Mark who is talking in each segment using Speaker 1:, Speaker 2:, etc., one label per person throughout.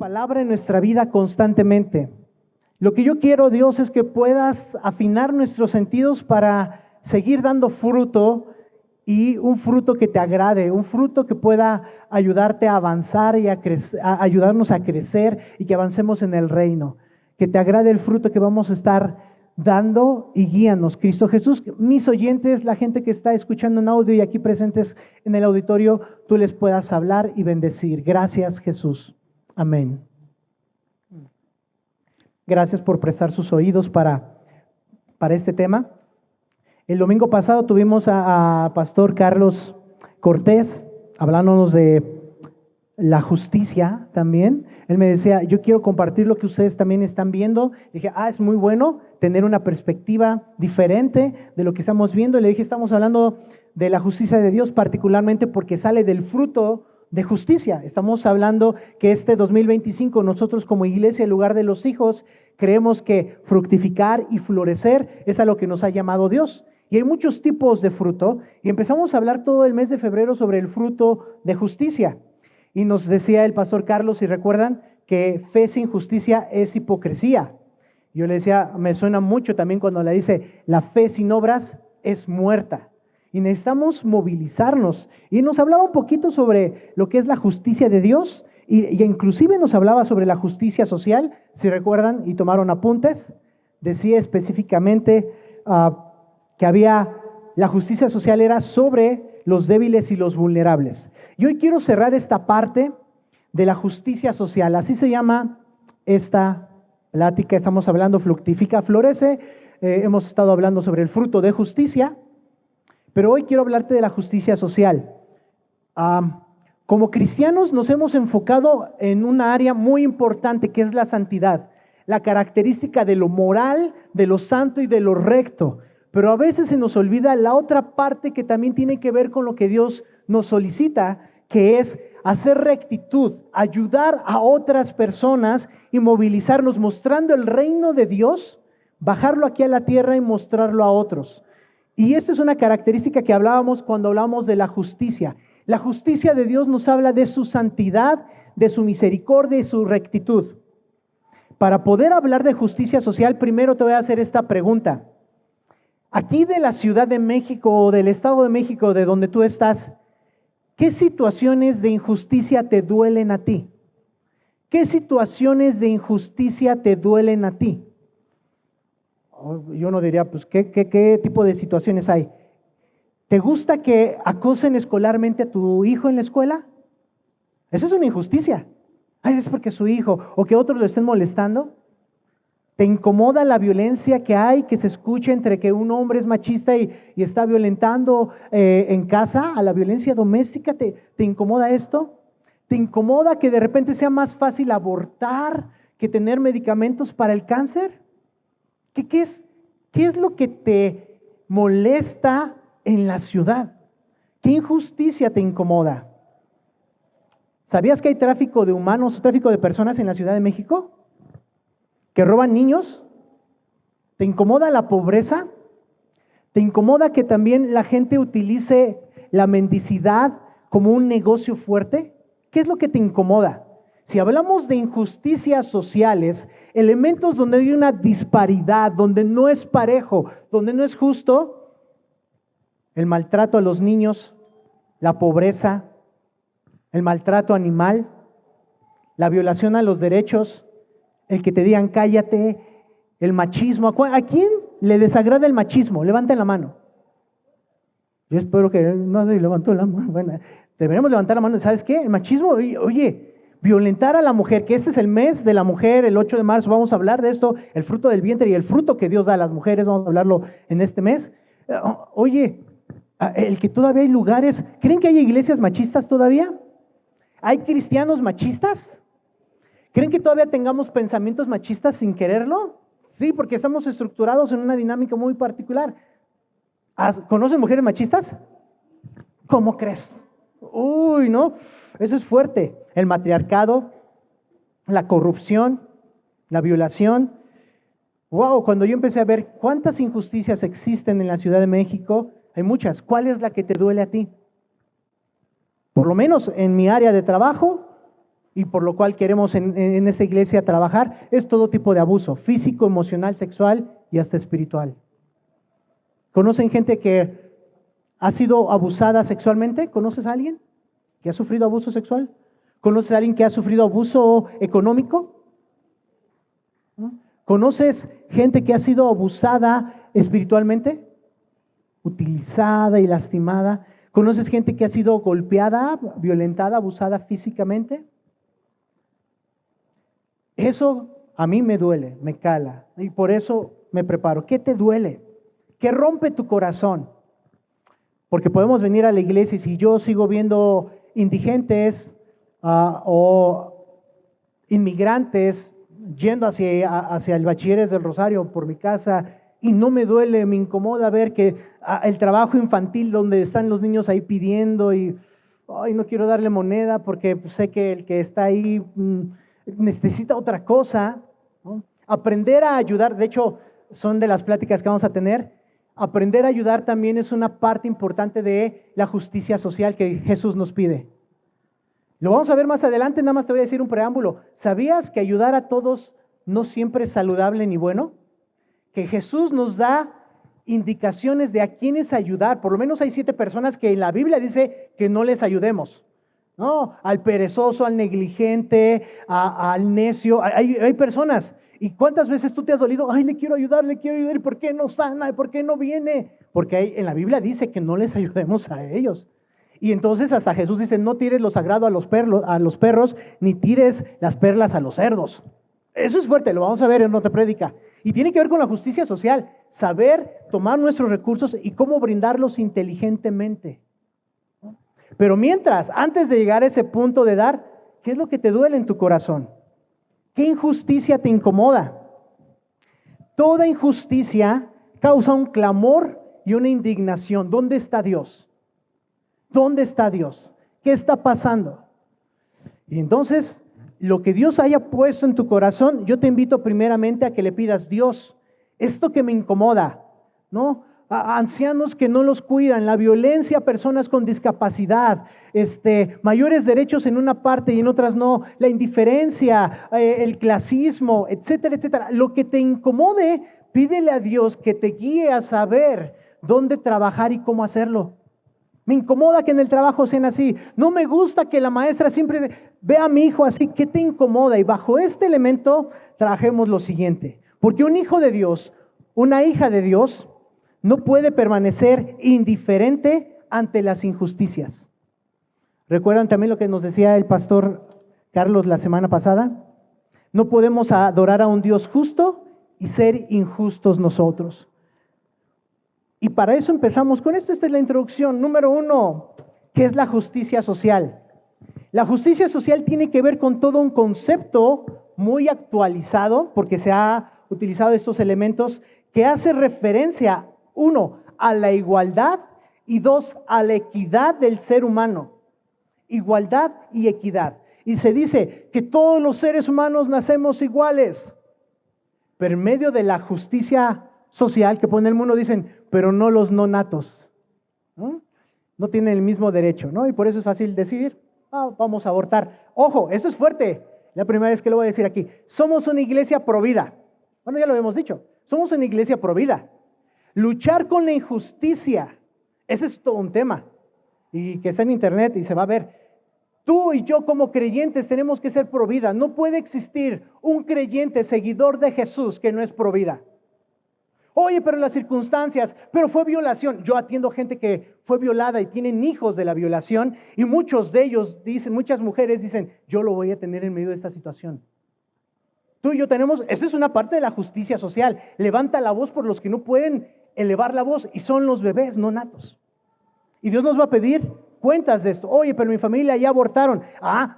Speaker 1: palabra en nuestra vida constantemente. Lo que yo quiero, Dios, es que puedas afinar nuestros sentidos para seguir dando fruto, y un fruto que te agrade, un fruto que pueda ayudarte a avanzar y a ayudarnos a crecer y que avancemos en el reino. Que te agrade el fruto que vamos a estar dando y guíanos, Cristo Jesús. Mis oyentes, la gente que está escuchando en audio y aquí presentes en el auditorio, tú les puedas hablar y bendecir. Gracias, Jesús. Amén. Gracias por prestar sus oídos para este tema. El domingo pasado tuvimos a Pastor Carlos Cortés hablándonos de la justicia también. Él me decía, yo quiero compartir lo que ustedes también están viendo. Le dije, es muy bueno tener una perspectiva diferente de lo que estamos viendo. Y le dije, estamos hablando de la justicia de Dios particularmente porque sale del fruto de justicia. Estamos hablando que este 2025 nosotros como iglesia, en lugar de los hijos, creemos que fructificar y florecer es a lo que nos ha llamado Dios. Y hay muchos tipos de fruto y empezamos a hablar todo el mes de febrero sobre el fruto de justicia. Y nos decía el pastor Carlos, si recuerdan, que fe sin justicia es hipocresía. Yo le decía, me suena mucho también cuando le dice, la fe sin obras es muerta. Y necesitamos movilizarnos. Y nos hablaba un poquito sobre lo que es la justicia de Dios y inclusive nos hablaba sobre la justicia social, si recuerdan y tomaron apuntes. Decía específicamente que la justicia social era sobre los débiles y los vulnerables. Y hoy quiero cerrar esta parte de la justicia social, así se llama esta plática. Estamos hablando fructifica, florece, hemos estado hablando sobre el fruto de justicia, pero hoy quiero hablarte de la justicia social. Como cristianos nos hemos enfocado en una área muy importante que es la santidad, la característica de lo moral, de lo santo y de lo recto. Pero a veces se nos olvida la otra parte que también tiene que ver con lo que Dios nos solicita, que es hacer rectitud, ayudar a otras personas y movilizarnos mostrando el reino de Dios, bajarlo aquí a la tierra y mostrarlo a otros. Y esta es una característica que hablábamos cuando hablamos de la justicia. La justicia de Dios nos habla de su santidad, de su misericordia y su rectitud. Para poder hablar de justicia social, primero te voy a hacer esta pregunta. Aquí de la Ciudad de México o del Estado de México, de donde tú estás, ¿qué situaciones de injusticia te duelen a ti? ¿Qué situaciones de injusticia te duelen a ti? Yo no diría, pues, ¿qué tipo de situaciones hay? ¿Te gusta que acosen escolarmente a tu hijo en la escuela? Eso es una injusticia. Es porque es su hijo, o que otros lo estén molestando. ¿Te incomoda la violencia que hay, que se escucha entre que un hombre es machista y está violentando en casa, a la violencia doméstica? ¿Te incomoda esto? ¿Te incomoda que de repente sea más fácil abortar que tener medicamentos para el cáncer? ¿Qué es lo que te molesta en la ciudad? ¿Qué injusticia te incomoda? ¿Sabías que hay tráfico de humanos, tráfico de personas en la Ciudad de México? ¿Que roban niños? ¿Te incomoda la pobreza? ¿Te incomoda que también la gente utilice la mendicidad como un negocio fuerte? ¿Qué es lo que te incomoda? Si hablamos de injusticias sociales, elementos donde hay una disparidad, donde no es parejo, donde no es justo, el maltrato a los niños, la pobreza, el maltrato animal, la violación a los derechos, el que te digan cállate, el machismo. ¿A quién le desagrada el machismo? Levanten la mano. Yo espero que no se levantó la mano. Bueno, deberíamos levantar la mano. ¿Sabes qué? El machismo, oye, violentar a la mujer, que este es el mes de la mujer, el 8 de marzo vamos a hablar de esto, el fruto del vientre y el fruto que Dios da a las mujeres, vamos a hablarlo en este mes. Oye, el que todavía hay lugares, ¿creen que hay iglesias machistas todavía? ¿Hay cristianos machistas? ¿Creen que todavía tengamos pensamientos machistas sin quererlo? Sí, porque estamos estructurados en una dinámica muy particular. ¿Conocen mujeres machistas? ¿Cómo crees? Uy, no, eso es fuerte. El matriarcado, la corrupción, la violación. Wow, cuando yo empecé a ver cuántas injusticias existen en la Ciudad de México, hay muchas. ¿Cuál es la que te duele a ti? Por lo menos en mi área de trabajo, y por lo cual queremos en esta iglesia trabajar, es todo tipo de abuso, físico, emocional, sexual y hasta espiritual. ¿Conocen gente que ha sido abusada sexualmente? ¿Conoces a alguien que ha sufrido abuso sexual? ¿Conoces a alguien que ha sufrido abuso económico? ¿No? ¿Conoces gente que ha sido abusada espiritualmente? Utilizada y lastimada. ¿Conoces gente que ha sido golpeada, violentada, abusada físicamente? Eso a mí me duele, me cala, y por eso me preparo. ¿Qué te duele? ¿Qué rompe tu corazón? Porque podemos venir a la iglesia y si yo sigo viendo indigentes o inmigrantes yendo hacia el Bachilleres del Rosario por mi casa y no me duele, me incomoda ver que el trabajo infantil donde están los niños ahí pidiendo y ay, no quiero darle moneda porque sé que el que está ahí necesita otra cosa, ¿no? Aprender a ayudar, de hecho, son de las pláticas que vamos a tener. Aprender a ayudar también es una parte importante de la justicia social que Jesús nos pide. Lo vamos a ver más adelante, nada más te voy a decir un preámbulo. ¿Sabías que ayudar a todos no siempre es saludable ni bueno? Que Jesús nos da indicaciones de a quiénes ayudar. Por lo menos hay 7 personas que en la Biblia dice que no les ayudemos. No, al perezoso, al negligente, al necio. Hay personas. ¿Y cuántas veces tú te has dolido? Ay, le quiero ayudar, ¿y por qué no sana? ¿Por qué no viene? Porque en la Biblia dice que no les ayudemos a ellos. Y entonces hasta Jesús dice, no tires lo sagrado a los perros, ni tires las perlas a los cerdos. Eso es fuerte, lo vamos a ver en otra prédica. Y tiene que ver con la justicia social, saber tomar nuestros recursos y cómo brindarlos inteligentemente. Pero mientras, antes de llegar a ese punto de dar, ¿qué es lo que te duele en tu corazón? ¿Qué injusticia te incomoda? Toda injusticia causa un clamor y una indignación. ¿Dónde está Dios? ¿Dónde está Dios? ¿Qué está pasando? Y entonces, lo que Dios haya puesto en tu corazón, yo te invito primeramente a que le pidas, Dios, esto que me incomoda, ¿no? A ancianos que no los cuidan, la violencia a personas con discapacidad, mayores derechos en una parte y en otras no, la indiferencia, el clasismo, etcétera, etcétera. Lo que te incomode, pídele a Dios que te guíe a saber dónde trabajar y cómo hacerlo. Me incomoda que en el trabajo sean así. No me gusta que la maestra siempre vea a mi hijo así. ¿Qué te incomoda? Y bajo este elemento trabajemos lo siguiente. Porque un hijo de Dios, una hija de Dios, no puede permanecer indiferente ante las injusticias. ¿Recuerdan también lo que nos decía el pastor Carlos la semana pasada? No podemos adorar a un Dios justo y ser injustos nosotros. Y para eso empezamos con esto. Esta es la introducción. Número 1, ¿qué es la justicia social? La justicia social tiene que ver con todo un concepto muy actualizado, porque se ha utilizado estos elementos, que hace referencia, 1, a la igualdad y 2, a la equidad del ser humano. Igualdad y equidad. Y se dice que todos los seres humanos nacemos iguales, pero en medio de la justicia social que pone el mundo dicen, pero no los no natos, ¿no? No tienen el mismo derecho, ¿no? Y por eso es fácil decir, vamos a abortar. Ojo, eso es fuerte, la primera vez que lo voy a decir aquí. Somos una iglesia provida. Bueno, ya lo hemos dicho, somos una iglesia provida. Luchar con la injusticia, ese es todo un tema, y que está en internet y se va a ver. Tú y yo como creyentes tenemos que ser provida. No puede existir un creyente seguidor de Jesús que no es provida. Oye, pero las circunstancias, pero fue violación. Yo atiendo gente que fue violada y tienen hijos de la violación y muchos de ellos dicen, muchas mujeres dicen, yo lo voy a tener en medio de esta situación. Tú y yo tenemos, esa es una parte de la justicia social. Levanta la voz por los que no pueden elevar la voz y son los bebés no natos. Y Dios nos va a pedir cuentas de esto. Oye, pero mi familia ya abortaron.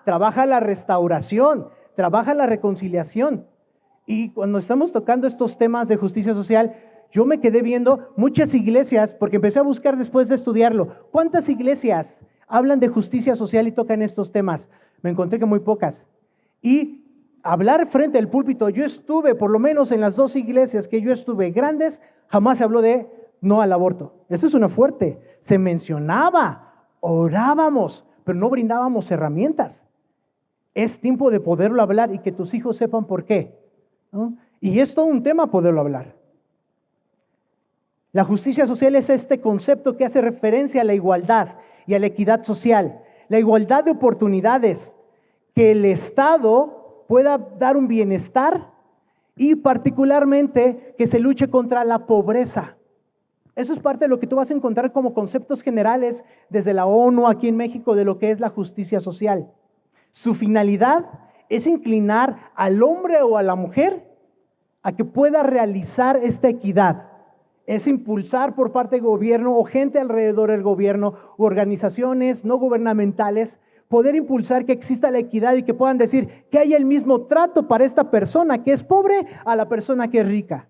Speaker 1: Trabaja la restauración, trabaja la reconciliación. Y cuando estamos tocando estos temas de justicia social, yo me quedé viendo muchas iglesias, porque empecé a buscar después de estudiarlo, ¿cuántas iglesias hablan de justicia social y tocan estos temas? Me encontré que muy pocas. Y hablar frente al púlpito, yo estuve, por lo menos en las 2 iglesias que yo estuve grandes, jamás se habló de no al aborto. Eso es una fuerte. Se mencionaba, orábamos, pero no brindábamos herramientas. Es tiempo de poderlo hablar y que tus hijos sepan por qué, ¿no? Y es todo un tema poderlo hablar. La justicia social es este concepto que hace referencia a la igualdad y a la equidad social, la igualdad de oportunidades, que el Estado pueda dar un bienestar y particularmente que se luche contra la pobreza. Eso es parte de lo que tú vas a encontrar como conceptos generales desde la ONU aquí en México de lo que es la justicia social. Su finalidad es inclinar al hombre o a la mujer a que pueda realizar esta equidad. Es impulsar por parte del gobierno o gente alrededor del gobierno u organizaciones no gubernamentales, poder impulsar que exista la equidad y que puedan decir que haya el mismo trato para esta persona que es pobre a la persona que es rica.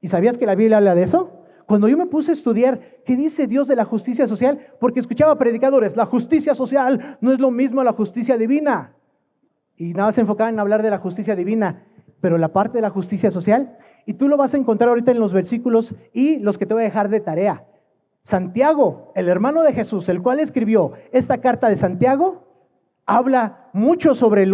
Speaker 1: ¿Y sabías que la Biblia habla de eso? Cuando yo me puse a estudiar qué dice Dios de la justicia social, porque escuchaba predicadores, la justicia social no es lo mismo a la justicia divina. Y nada más se enfocaban en hablar de la justicia divina, pero la parte de la justicia social, y tú lo vas a encontrar ahorita en los versículos y los que te voy a dejar de tarea. Santiago, el hermano de Jesús, el cual escribió esta carta de Santiago, habla mucho sobre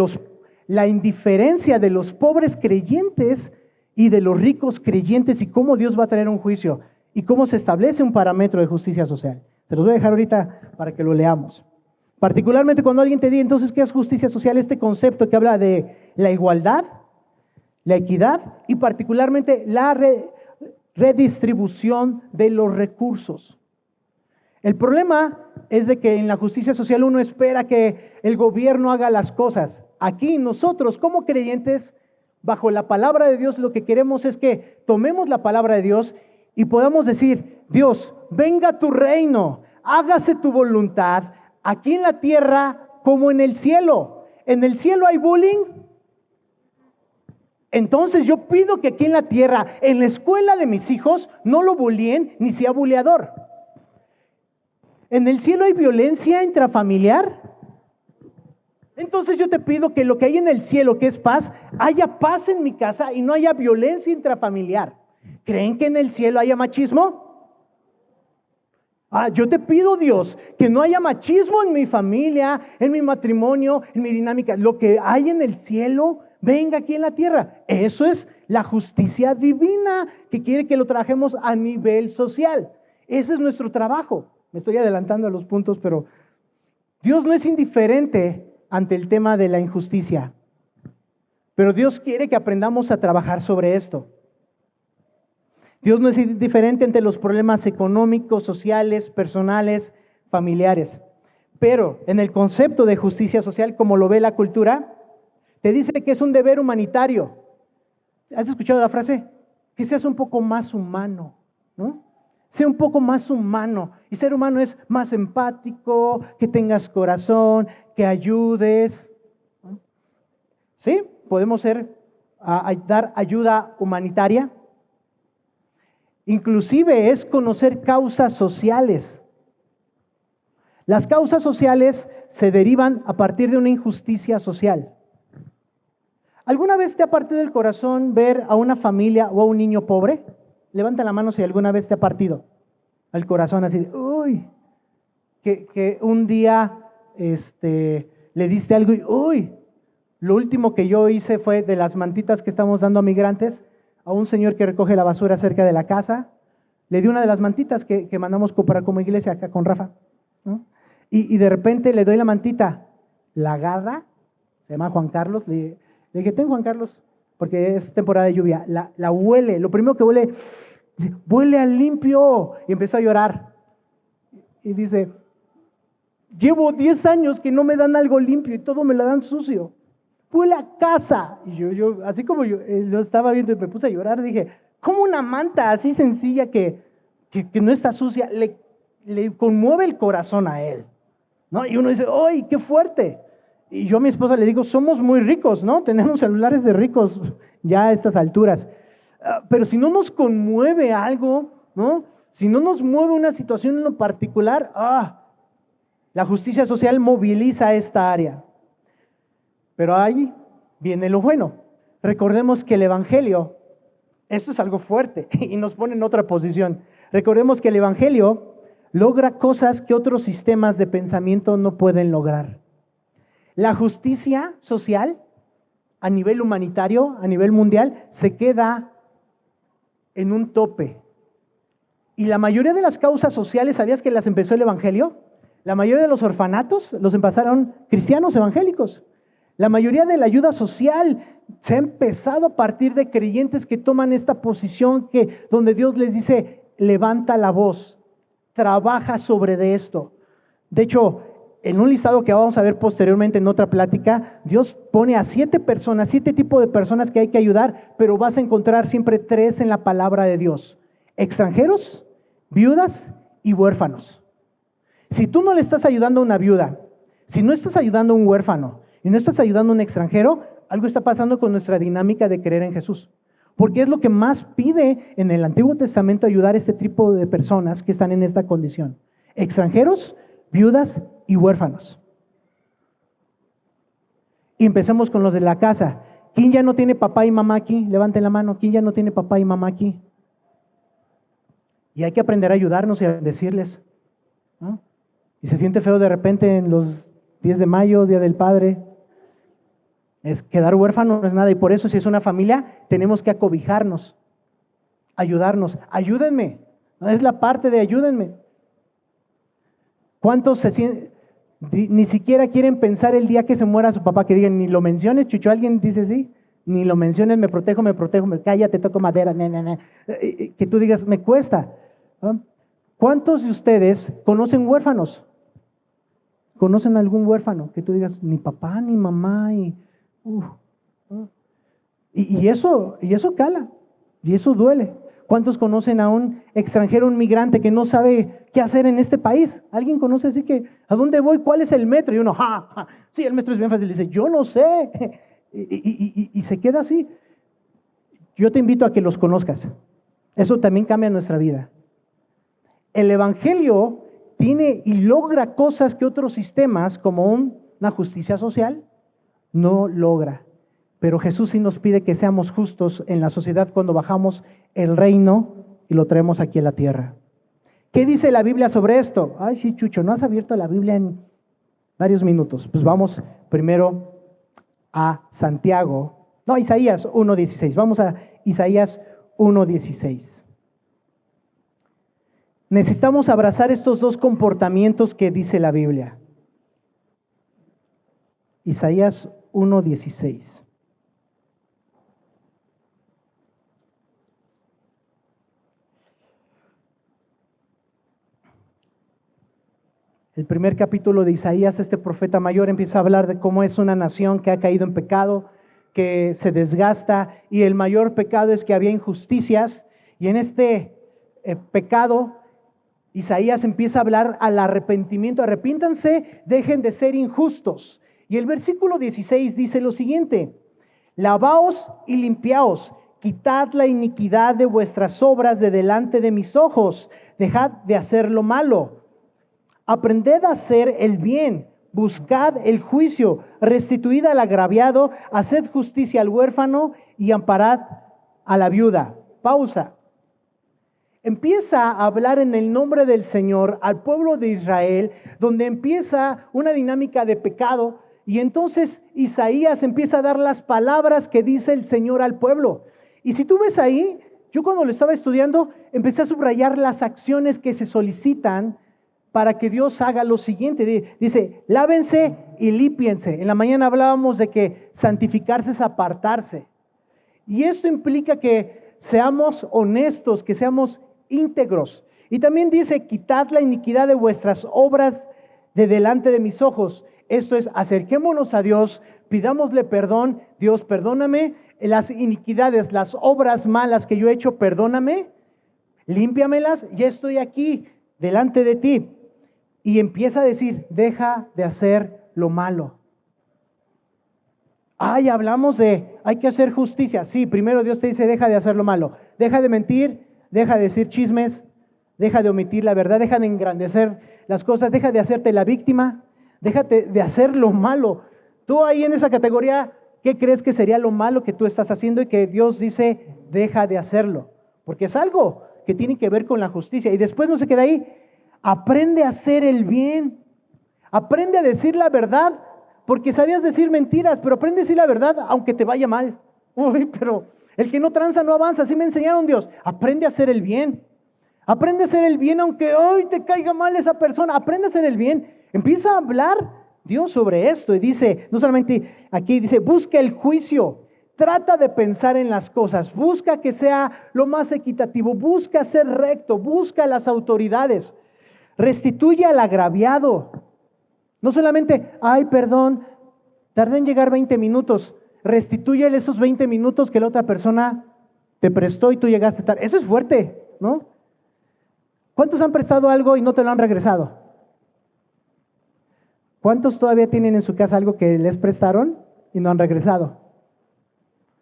Speaker 1: la indiferencia de los pobres creyentes y de los ricos creyentes y cómo Dios va a traer un juicio y cómo se establece un parámetro de justicia social. Se los voy a dejar ahorita para que lo leamos. Particularmente cuando alguien te diga, entonces, ¿qué es justicia social? Este concepto que habla de la igualdad, la equidad y particularmente la redistribución de los recursos. El problema es de que en la justicia social uno espera que el gobierno haga las cosas. Aquí nosotros como creyentes, bajo la palabra de Dios, lo que queremos es que tomemos la palabra de Dios y podamos decir, Dios, venga tu reino, hágase tu voluntad, aquí en la tierra como en el cielo. ¿En el cielo hay bullying? Entonces yo pido que aquí en la tierra, en la escuela de mis hijos, no lo bulleen ni sea buleador. ¿En el cielo hay violencia intrafamiliar? Entonces yo te pido que lo que hay en el cielo, que es paz, haya paz en mi casa y no haya violencia intrafamiliar. ¿Creen que en el cielo haya machismo? Yo te pido, Dios, que no haya machismo en mi familia, en mi matrimonio, en mi dinámica. Lo que hay en el cielo, venga aquí en la tierra. Eso es la justicia divina que quiere que lo trajemos a nivel social. Ese es nuestro trabajo. Me estoy adelantando a los puntos, pero Dios no es indiferente ante el tema de la injusticia. Pero Dios quiere que aprendamos a trabajar sobre esto. Dios no es indiferente ante los problemas económicos, sociales, personales, familiares. Pero en el concepto de justicia social, como lo ve la cultura, te dice que es un deber humanitario. ¿Has escuchado la frase? Que seas un poco más humano, ¿no? Sea un poco más humano. Y ser humano es más empático, que tengas corazón, que ayudes. ¿Sí? Podemos dar ayuda humanitaria. Inclusive es conocer causas sociales. Las causas sociales se derivan a partir de una injusticia social. ¿Alguna vez te ha partido el corazón ver a una familia o a un niño pobre? Levanta la mano si alguna vez te ha partido el corazón así de, uy, que un día le diste algo y, uy, lo último que yo hice fue de las mantitas que estamos dando a migrantes, a un señor que recoge la basura cerca de la casa, le di una de las mantitas que mandamos comprar como iglesia acá con Rafa, ¿no? Y de repente le doy la mantita, la agarra, se llama Juan Carlos, le dije, ten Juan Carlos, porque es temporada de lluvia, la huele, lo primero que huele, dice, huele a limpio, y empezó a llorar, y dice, llevo 10 años que no me dan algo limpio y todo me la dan sucio, huele a casa, y yo así como yo lo estaba viendo y me puse a llorar, dije, ¿cómo una manta así sencilla que no está sucia, le conmueve el corazón a él, ¿no? Y uno dice, ¡ay, qué fuerte! Y yo a mi esposa le digo, somos muy ricos, ¿no? Tenemos celulares de ricos ya a estas alturas. Pero si no nos conmueve algo, ¿no? Si no nos mueve una situación en lo particular, la justicia social moviliza esta área. Pero ahí viene lo bueno. Recordemos que el Evangelio, esto es algo fuerte y nos pone en otra posición. Recordemos que el Evangelio logra cosas que otros sistemas de pensamiento no pueden lograr. La justicia social a nivel humanitario, a nivel mundial, se queda en un tope. Y la mayoría de las causas sociales, ¿sabías que las empezó el Evangelio? La mayoría de los orfanatos los empezaron cristianos evangélicos. La mayoría de la ayuda social se ha empezado a partir de creyentes que toman esta posición donde Dios les dice, levanta la voz, trabaja sobre de esto. De hecho, en un listado que vamos a ver posteriormente en otra plática, Dios pone a 7 personas, 7 tipos de personas que hay que ayudar, pero vas a encontrar siempre 3 en la palabra de Dios: extranjeros, viudas y huérfanos. Si tú no le estás ayudando a una viuda, si no estás ayudando a un huérfano y no estás ayudando a un extranjero, algo está pasando con nuestra dinámica de creer en Jesús. Porque es lo que más pide en el Antiguo Testamento, ayudar a este tipo de personas que están en esta condición: extranjeros, viudas y huérfanos. Y empecemos con los de la casa. ¿Quién ya no tiene papá y mamá aquí? Levanten la mano. ¿Quién ya no tiene papá y mamá aquí? Y hay que aprender a ayudarnos y a bendecirles, ¿no? Y se siente feo de repente en los 10 de mayo, Día del Padre. Es quedar huérfano no es nada, y por eso, si es una familia, tenemos que acobijarnos, ayudarnos. Ayúdenme, no es la parte de ayúdenme. ¿Cuántos ni siquiera quieren pensar el día que se muera su papá? Que digan, ni lo menciones, Chucho. ¿Alguien dice sí? Ni lo menciones, me protejo, cállate, toco madera, que tú digas, me cuesta, ¿no? ¿Cuántos de ustedes conocen huérfanos? ¿Conocen algún huérfano? Que tú digas, ni papá, ni mamá, y eso cala, y eso duele. ¿Cuántos conocen a un extranjero, un migrante que no sabe qué hacer en este país? ¿Alguien conoce así que, a dónde voy? ¿Cuál es el metro? Y uno, sí, el metro es bien fácil. Dice, yo no sé. Y se queda así. Yo te invito a que los conozcas. Eso también cambia nuestra vida. El Evangelio tiene y logra cosas que otros sistemas, como una justicia social, no logra. Pero Jesús sí nos pide que seamos justos en la sociedad cuando bajamos el reino y lo traemos aquí a la tierra. ¿Qué dice la Biblia sobre esto? Ay, sí, Chucho, no has abierto la Biblia en varios minutos. Pues vamos primero a Isaías 1:16. Vamos a Isaías 1:16. Necesitamos abrazar estos dos comportamientos que dice la Biblia. Isaías 1:16. El primer capítulo de Isaías, este profeta mayor empieza a hablar de cómo es una nación que ha caído en pecado, que se desgasta, y el mayor pecado es que había injusticias, y en este pecado Isaías empieza a hablar al arrepentimiento. Arrepíntanse, dejen de ser injustos. Y el versículo 16 dice lo siguiente: lavaos y limpiaos, quitad la iniquidad de vuestras obras de delante de mis ojos, dejad de hacer lo malo. Aprended a hacer el bien, buscad el juicio, restituid al agraviado, haced justicia al huérfano y amparad a la viuda. Pausa. Empieza a hablar en el nombre del Señor al pueblo de Israel, donde empieza una dinámica de pecado, y entonces Isaías empieza a dar las palabras que dice el Señor al pueblo. Y si tú ves ahí, yo cuando lo estaba estudiando, empecé a subrayar las acciones que se solicitan para que Dios haga lo siguiente. Dice, lávense y límpiense. En la mañana hablábamos de que santificarse es apartarse. Y esto implica que seamos honestos, que seamos íntegros. Y también dice, quitad la iniquidad de vuestras obras de delante de mis ojos. Esto es, acerquémonos a Dios, pidámosle perdón. Dios, perdóname las iniquidades, las obras malas que yo he hecho, perdóname, límpiamelas, ya estoy aquí delante de ti. Y empieza a decir, deja de hacer lo malo. Hablamos de, hay que hacer justicia. Sí, primero Dios te dice, deja de hacer lo malo. Deja de mentir, deja de decir chismes, deja de omitir la verdad, deja de engrandecer las cosas, deja de hacerte la víctima, déjate de hacer lo malo. Tú ahí en esa categoría, ¿qué crees que sería lo malo que tú estás haciendo y que Dios dice, deja de hacerlo? Porque es algo que tiene que ver con la justicia. Y después no se queda ahí. Aprende a hacer el bien, aprende a decir la verdad, porque sabías decir mentiras, pero aprende a decir la verdad aunque te vaya mal. Uy, pero el que no tranza no avanza, así me enseñaron Dios. Aprende a hacer el bien. Aprende a hacer el bien aunque hoy te caiga mal esa persona. Aprende a hacer el bien. Empieza a hablar Dios sobre esto y dice, no solamente aquí, dice, busca el juicio. Trata de pensar en las cosas, busca que sea lo más equitativo, busca ser recto, busca las autoridades, restituye al agraviado. No solamente, ay, perdón, tardé en llegar 20 minutos, restitúyele esos 20 minutos que la otra persona te prestó y tú llegaste tarde. Eso es fuerte, ¿no? ¿Cuántos han prestado algo y no te lo han regresado? ¿Cuántos todavía tienen en su casa algo que les prestaron y no han regresado?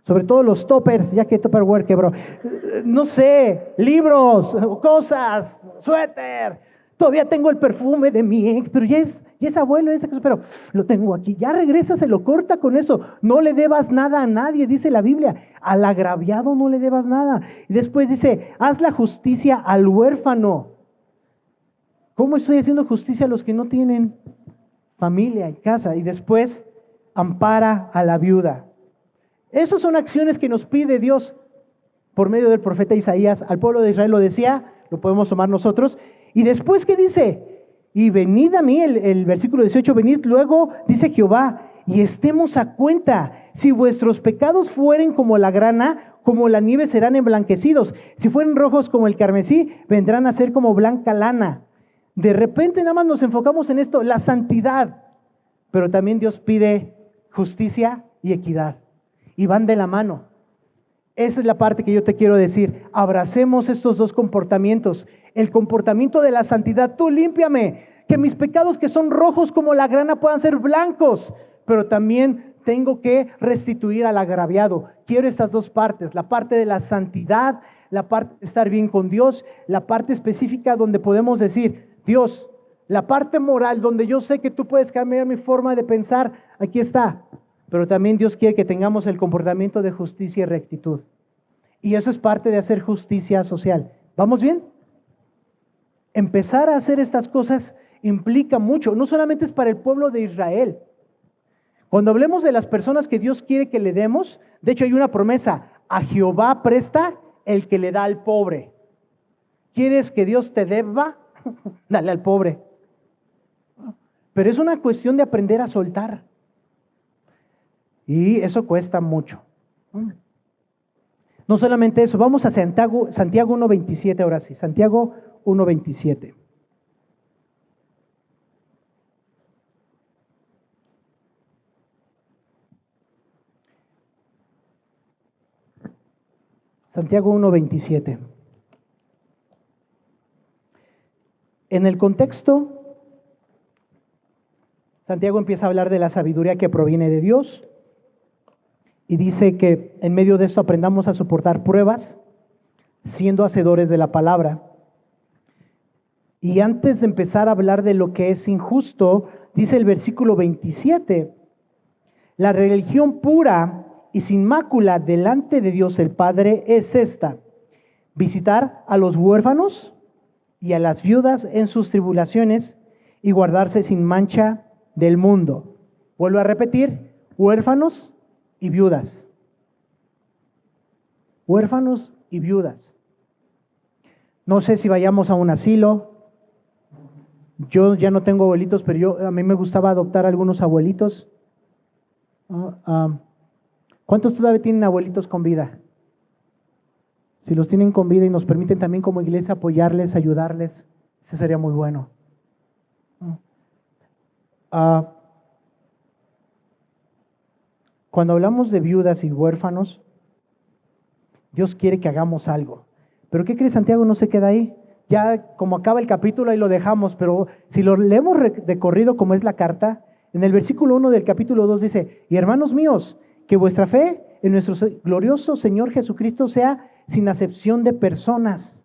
Speaker 1: Sobre todo los toppers, ya que Tupperware quebró. No sé, libros, cosas, suéter. Todavía tengo el perfume de mi ex, pero ya es abuelo, pero lo tengo aquí. Ya regresa, se lo corta con eso. No le debas nada a nadie, dice la Biblia. Al agraviado no le debas nada. Y después dice, haz la justicia al huérfano. ¿Cómo estoy haciendo justicia a los que no tienen familia y casa? Y después, ampara a la viuda. Esas son acciones que nos pide Dios por medio del profeta Isaías. Al pueblo de Israel lo decía, lo podemos tomar nosotros. Y después, ¿qué dice? Y venid a mí, el versículo 18, venid luego, dice Jehová, y estemos a cuenta. Si vuestros pecados fueren como la grana, como la nieve serán emblanquecidos. Si fueren rojos como el carmesí, vendrán a ser como blanca lana. De repente nada más nos enfocamos en esto, la santidad. Pero también Dios pide justicia y equidad. Y van de la mano. Esa es la parte que yo te quiero decir. Abracemos estos dos comportamientos. El comportamiento de la santidad. Tú límpiame. Que mis pecados que son rojos como la grana puedan ser blancos. Pero también tengo que restituir al agraviado. Quiero estas dos partes. La parte de la santidad, la parte de estar bien con Dios, la parte específica donde podemos decir, Dios, la parte moral donde yo sé que tú puedes cambiar mi forma de pensar, aquí está. Pero también Dios quiere que tengamos el comportamiento de justicia y rectitud. Y eso es parte de hacer justicia social. ¿Vamos bien? Empezar a hacer estas cosas implica mucho. No solamente es para el pueblo de Israel. Cuando hablemos de las personas que Dios quiere que le demos, de hecho hay una promesa. A Jehová presta el que le da al pobre. ¿Quieres que Dios te deba? Dale al pobre. Pero es una cuestión de aprender a soltar. Y eso cuesta mucho. No solamente eso, vamos a Santiago 1.27 ahora sí. Santiago 1.27. Santiago 1.27. En el contexto, Santiago empieza a hablar de la sabiduría que proviene de Dios. Y dice que en medio de esto aprendamos a soportar pruebas, siendo hacedores de la palabra. Y antes de empezar a hablar de lo que es injusto, dice el versículo 27, la religión pura y sin mácula delante de Dios el Padre es esta: visitar a los huérfanos y a las viudas en sus tribulaciones y guardarse sin mancha del mundo. Vuelvo a repetir, huérfanos y viudas. Huérfanos y viudas. No sé si vayamos a un asilo. Yo ya no tengo abuelitos, pero a mí me gustaba adoptar a algunos abuelitos. ¿Cuántos todavía tienen abuelitos con vida? Si los tienen con vida y nos permiten también como iglesia apoyarles, ayudarles, eso sería muy bueno. Cuando hablamos de viudas y huérfanos, Dios quiere que hagamos algo. ¿Pero qué crees? Santiago no se queda ahí. Ya como acaba el capítulo ahí lo dejamos, pero si lo leemos de corrido como es la carta, en el versículo 1 del capítulo 2 dice, y hermanos míos, que vuestra fe en nuestro glorioso Señor Jesucristo sea sin acepción de personas.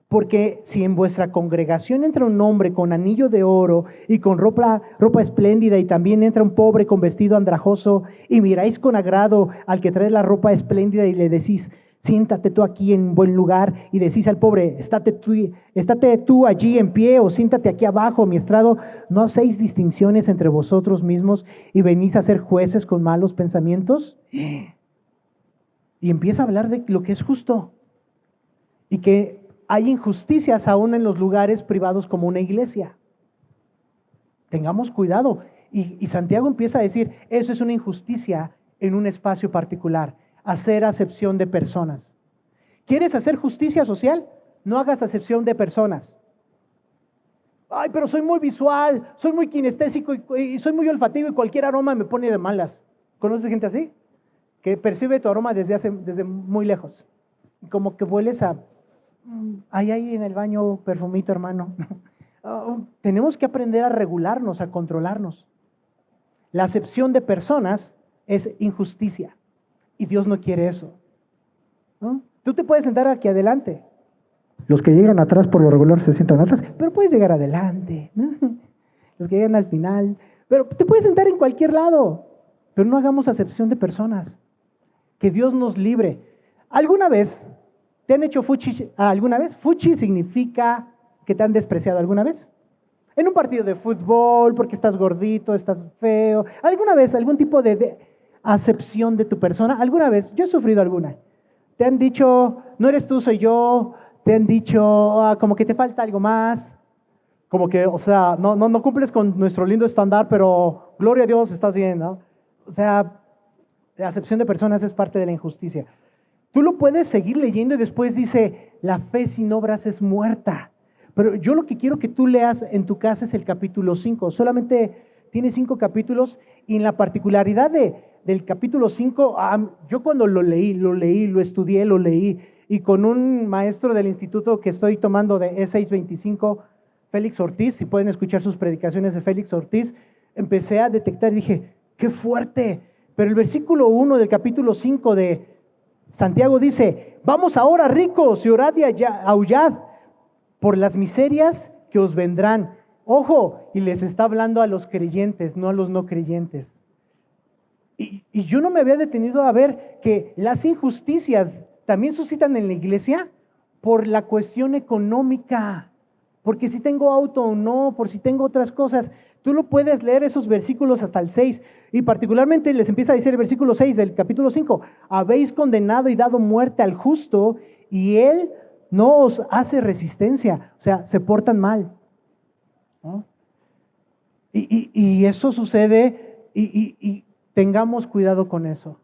Speaker 1: Porque si en vuestra congregación entra un hombre con anillo de oro y con ropa espléndida, y también entra un pobre con vestido andrajoso, y miráis con agrado al que trae la ropa espléndida y le decís, Siéntate tú aquí en buen lugar y decís al pobre, estate tú allí en pie o siéntate aquí abajo, mi estrado. ¿No hacéis distinciones entre vosotros mismos y venís a ser jueces con malos pensamientos? Y empieza a hablar de lo que es justo y que hay injusticias aún en los lugares privados como una iglesia. Tengamos cuidado. Y Santiago empieza a decir, eso es una injusticia en un espacio particular, hacer acepción de personas. ¿Quieres hacer justicia social? No hagas acepción de personas. Ay, pero soy muy visual, soy muy kinestésico y soy muy olfativo y cualquier aroma me pone de malas. ¿Conoces gente así? Que percibe tu aroma desde muy lejos. Como que hueles a, ahí en el baño perfumito, hermano. Tenemos que aprender a regularnos, a controlarnos. La acepción de personas es injusticia y Dios no quiere eso, ¿no? Tú te puedes sentar aquí adelante. Los que llegan atrás por lo regular se sientan atrás, pero puedes llegar adelante, ¿no? Los que llegan al final, pero te puedes sentar en cualquier lado, pero no hagamos acepción de personas. Que Dios nos libre. ¿Alguna vez te han hecho fuchi? ¿Alguna vez? Fuchi significa que te han despreciado alguna vez. En un partido de fútbol, porque estás gordito, estás feo. ¿Alguna vez algún tipo de acepción de tu persona? ¿Alguna vez? Yo he sufrido alguna. Te han dicho, no eres tú, soy yo. Te han dicho, como que te falta algo más. Como que, o sea, no cumples con nuestro lindo estándar, pero gloria a Dios, estás bien, ¿no? O sea, la acepción de personas es parte de la injusticia. Tú lo puedes seguir leyendo y después dice, la fe sin obras es muerta. Pero yo lo que quiero que tú leas en tu casa es el capítulo 5. Solamente tiene 5 capítulos y en la particularidad del capítulo 5, yo cuando lo leí, lo estudié, lo leí y con un maestro del instituto que estoy tomando de E625, Félix Ortiz, si pueden escuchar sus predicaciones de Félix Ortiz, empecé a detectar y dije, ¡qué fuerte! Pero el versículo 1 del capítulo 5 de Santiago dice, vamos ahora ricos y orad y aullad por las miserias que os vendrán. Ojo, y les está hablando a los creyentes, no a los no creyentes. Y yo no me había detenido a ver que las injusticias también suscitan en la iglesia por la cuestión económica. Porque si tengo auto o no, por si tengo otras cosas. Tú lo puedes leer esos versículos hasta el 6. Y particularmente les empieza a decir el versículo 6 del capítulo 5. Habéis condenado y dado muerte al justo y él no os hace resistencia. O sea, se portan mal, ¿no? Y eso sucede y tengamos cuidado con eso.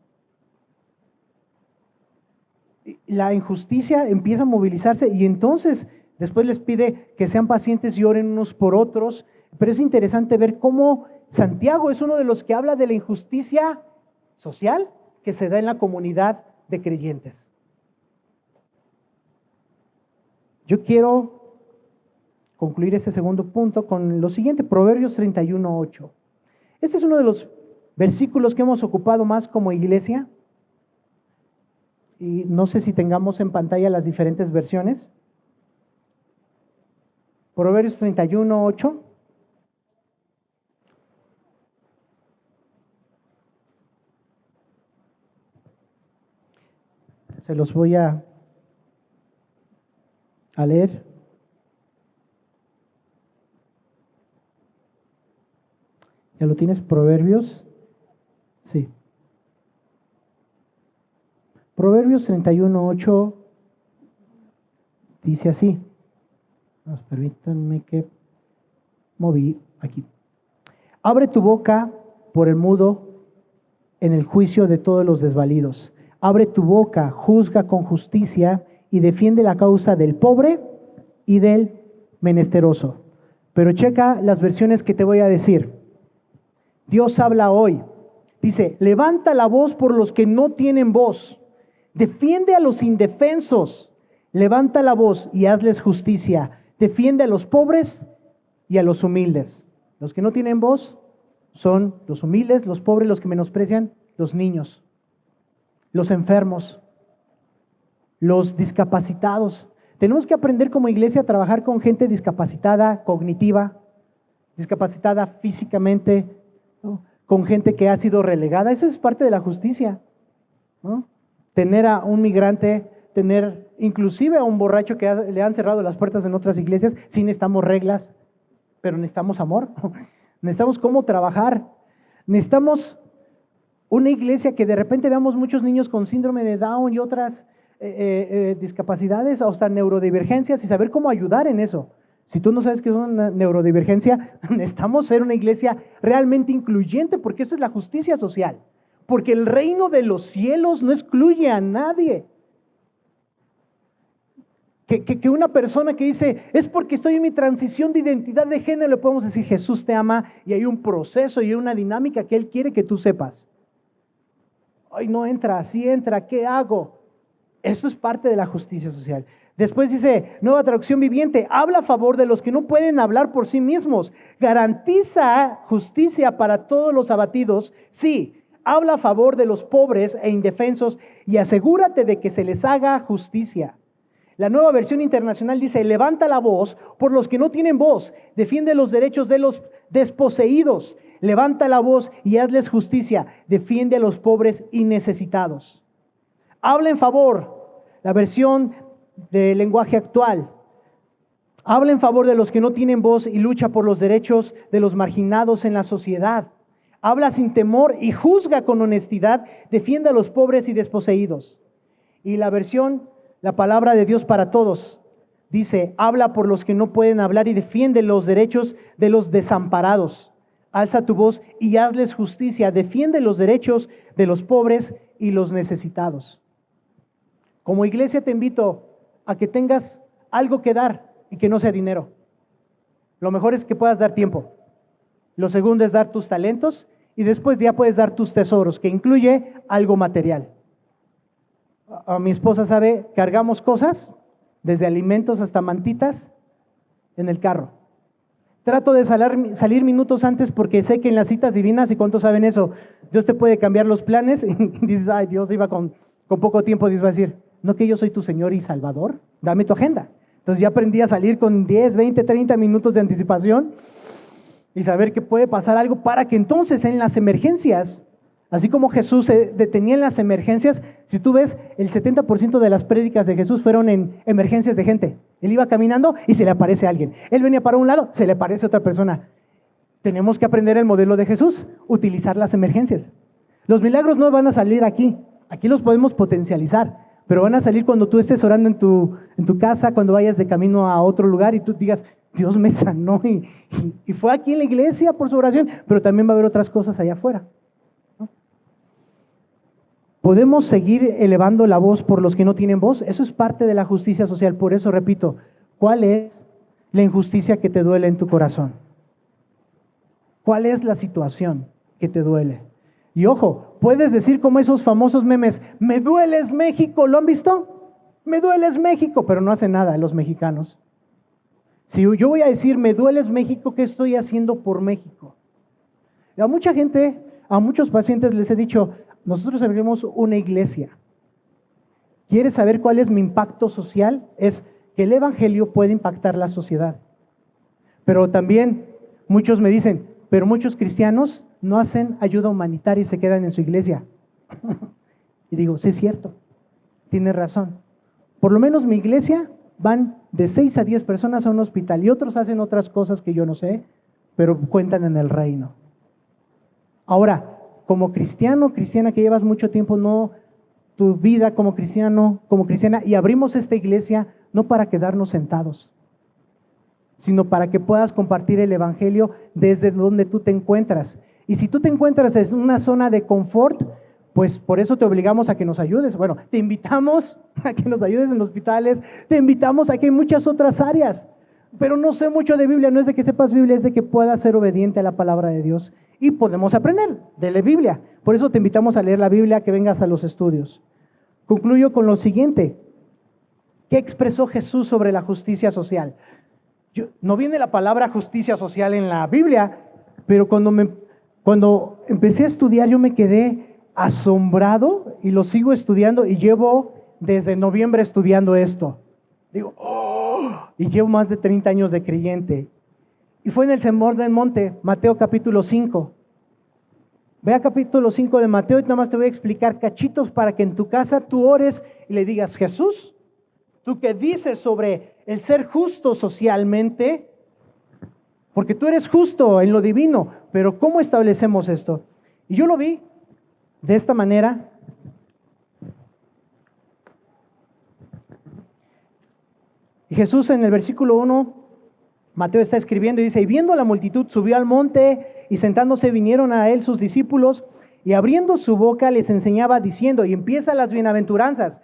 Speaker 1: La injusticia empieza a movilizarse y entonces después les pide que sean pacientes y oren unos por otros. Pero es interesante ver cómo Santiago es uno de los que habla de la injusticia social que se da en la comunidad de creyentes. Yo quiero concluir este segundo punto con lo siguiente, Proverbios 31:8. Este es uno de los versículos que hemos ocupado más como iglesia. Y no sé si tengamos en pantalla las diferentes versiones. Proverbios 31:8. Se los voy a leer. ¿Ya lo tienes? Proverbios. Sí. Proverbios 31:8 dice así. Permítanme que moví aquí. Abre tu boca por el mudo en el juicio de todos los desvalidos. Abre tu boca, juzga con justicia y defiende la causa del pobre y del menesteroso. Pero checa las versiones que te voy a decir. Dios habla hoy. Dice, levanta la voz por los que no tienen voz. Defiende a los indefensos. Levanta la voz y hazles justicia. Defiende a los pobres y a los humildes. Los que no tienen voz son los humildes, los pobres, los que menosprecian, los niños, los enfermos, los discapacitados. Tenemos que aprender como iglesia a trabajar con gente discapacitada cognitiva, discapacitada físicamente, ¿no? Con gente que ha sido relegada. Eso es parte de la justicia, ¿no? tener a un migrante, tener inclusive a un borracho que le han cerrado las puertas en otras iglesias. Sí necesitamos reglas, pero necesitamos amor. Necesitamos cómo trabajar. Necesitamos una iglesia que de repente veamos muchos niños con síndrome de Down y otras discapacidades o hasta neurodivergencias y saber cómo ayudar en eso. Si tú no sabes qué es una neurodivergencia, necesitamos ser una iglesia realmente incluyente, porque eso es la justicia social. Porque el reino de los cielos no excluye a nadie. Que una persona que dice, es porque estoy en mi transición de identidad de género, le podemos decir, Jesús te ama y hay un proceso y una dinámica que Él quiere que tú sepas. Ay, no entra, sí entra, ¿qué hago? Eso es parte de la justicia social. Después dice, Nueva Traducción Viviente, habla a favor de los que no pueden hablar por sí mismos. Garantiza justicia para todos los abatidos. Sí, habla a favor de los pobres e indefensos y asegúrate de que se les haga justicia. La Nueva Versión Internacional dice, levanta la voz por los que no tienen voz. Defiende los derechos de los desposeídos. Levanta la voz y hazles justicia. Defiende a los pobres y necesitados. Habla en favor, la versión del lenguaje actual. Habla en favor de los que no tienen voz y lucha por los derechos de los marginados en la sociedad. Habla sin temor y juzga con honestidad. Defiende a los pobres y desposeídos. Y la versión, la palabra de Dios para todos, dice, habla por los que no pueden hablar y defiende los derechos de los desamparados. Alza tu voz y hazles justicia. Defiende los derechos de los pobres y los necesitados. Como iglesia te invito a que tengas algo que dar y que no sea dinero. Lo mejor es que puedas dar tiempo. Lo segundo es dar tus talentos y después ya puedes dar tus tesoros, que incluye algo material. A mi esposa sabe, cargamos cosas, desde alimentos hasta mantitas, en el carro. Trato de salir minutos antes porque sé que en las citas divinas, ¿y cuántos saben eso? Dios te puede cambiar los planes y dices, ay, Dios iba con poco tiempo, Dios va a decir, ¿no que yo soy tu Señor y Salvador? Dame tu agenda. Entonces ya aprendí a salir con 10, 20, 30 minutos de anticipación y saber que puede pasar algo para que entonces en las emergencias, así como Jesús se detenía en las emergencias, si tú ves, el 70% de las prédicas de Jesús fueron en emergencias de gente. Él iba caminando y se le aparece a alguien. Él venía para un lado, se le aparece a otra persona. Tenemos que aprender el modelo de Jesús, utilizar las emergencias. Los milagros no van a salir aquí los podemos potencializar, pero van a salir cuando tú estés orando en tu casa, cuando vayas de camino a otro lugar y tú digas, Dios me sanó y fue aquí en la iglesia por su oración, pero también va a haber otras cosas allá afuera, ¿no? Podemos seguir elevando la voz por los que no tienen voz. Eso es parte de la justicia social. Por eso repito, ¿cuál es la injusticia que te duele en tu corazón? ¿Cuál es la situación que te duele? Y ojo, puedes decir como esos famosos memes, me dueles México, ¿lo han visto? Me dueles México, pero no hace nada los mexicanos. Si yo voy a decir, me dueles México, ¿qué estoy haciendo por México? Y a mucha gente, a muchos pacientes les he dicho, nosotros abrimos una iglesia. ¿Quieres saber cuál es mi impacto social? Es que el evangelio puede impactar la sociedad. Pero también muchos me dicen, pero muchos cristianos no hacen ayuda humanitaria y se quedan en su iglesia. Y digo, sí es cierto, tienes razón. Por lo menos mi iglesia van de 6 a 10 personas a un hospital y otros hacen otras cosas que yo no sé, pero cuentan en el reino. Ahora, como cristiano, cristiana que llevas mucho tiempo, no tu vida como cristiano, como cristiana, y abrimos esta iglesia no para quedarnos sentados, sino para que puedas compartir el evangelio desde donde tú te encuentras. Y si tú te encuentras en una zona de confort, pues por eso te obligamos a que nos ayudes. Bueno, te invitamos a que nos ayudes en hospitales, te invitamos a que hay muchas otras áreas, pero no sé mucho de Biblia, no es de que sepas Biblia, es de que puedas ser obediente a la palabra de Dios. Y podemos aprender de la Biblia. Por eso te invitamos a leer la Biblia, que vengas a los estudios. Concluyo con lo siguiente. ¿Qué expresó Jesús sobre la justicia social? No viene la palabra justicia social en la Biblia, pero cuando empecé a estudiar yo me quedé asombrado y lo sigo estudiando y llevo desde noviembre estudiando esto. Digo, y llevo más de 30 años de creyente. Y fue en el Sermón del Monte, Mateo capítulo 5. Ve a capítulo 5 de Mateo y nada más te voy a explicar cachitos para que en tu casa tú ores y le digas: Jesús, ¿tú qué dices sobre el ser justo socialmente? Porque tú eres justo en lo divino, pero ¿cómo establecemos esto? Y yo lo vi de esta manera. Y Jesús en el versículo 1, Mateo está escribiendo y dice: y viendo la multitud subió al monte, y sentándose vinieron a él sus discípulos, y abriendo su boca les enseñaba diciendo, y empieza las bienaventuranzas.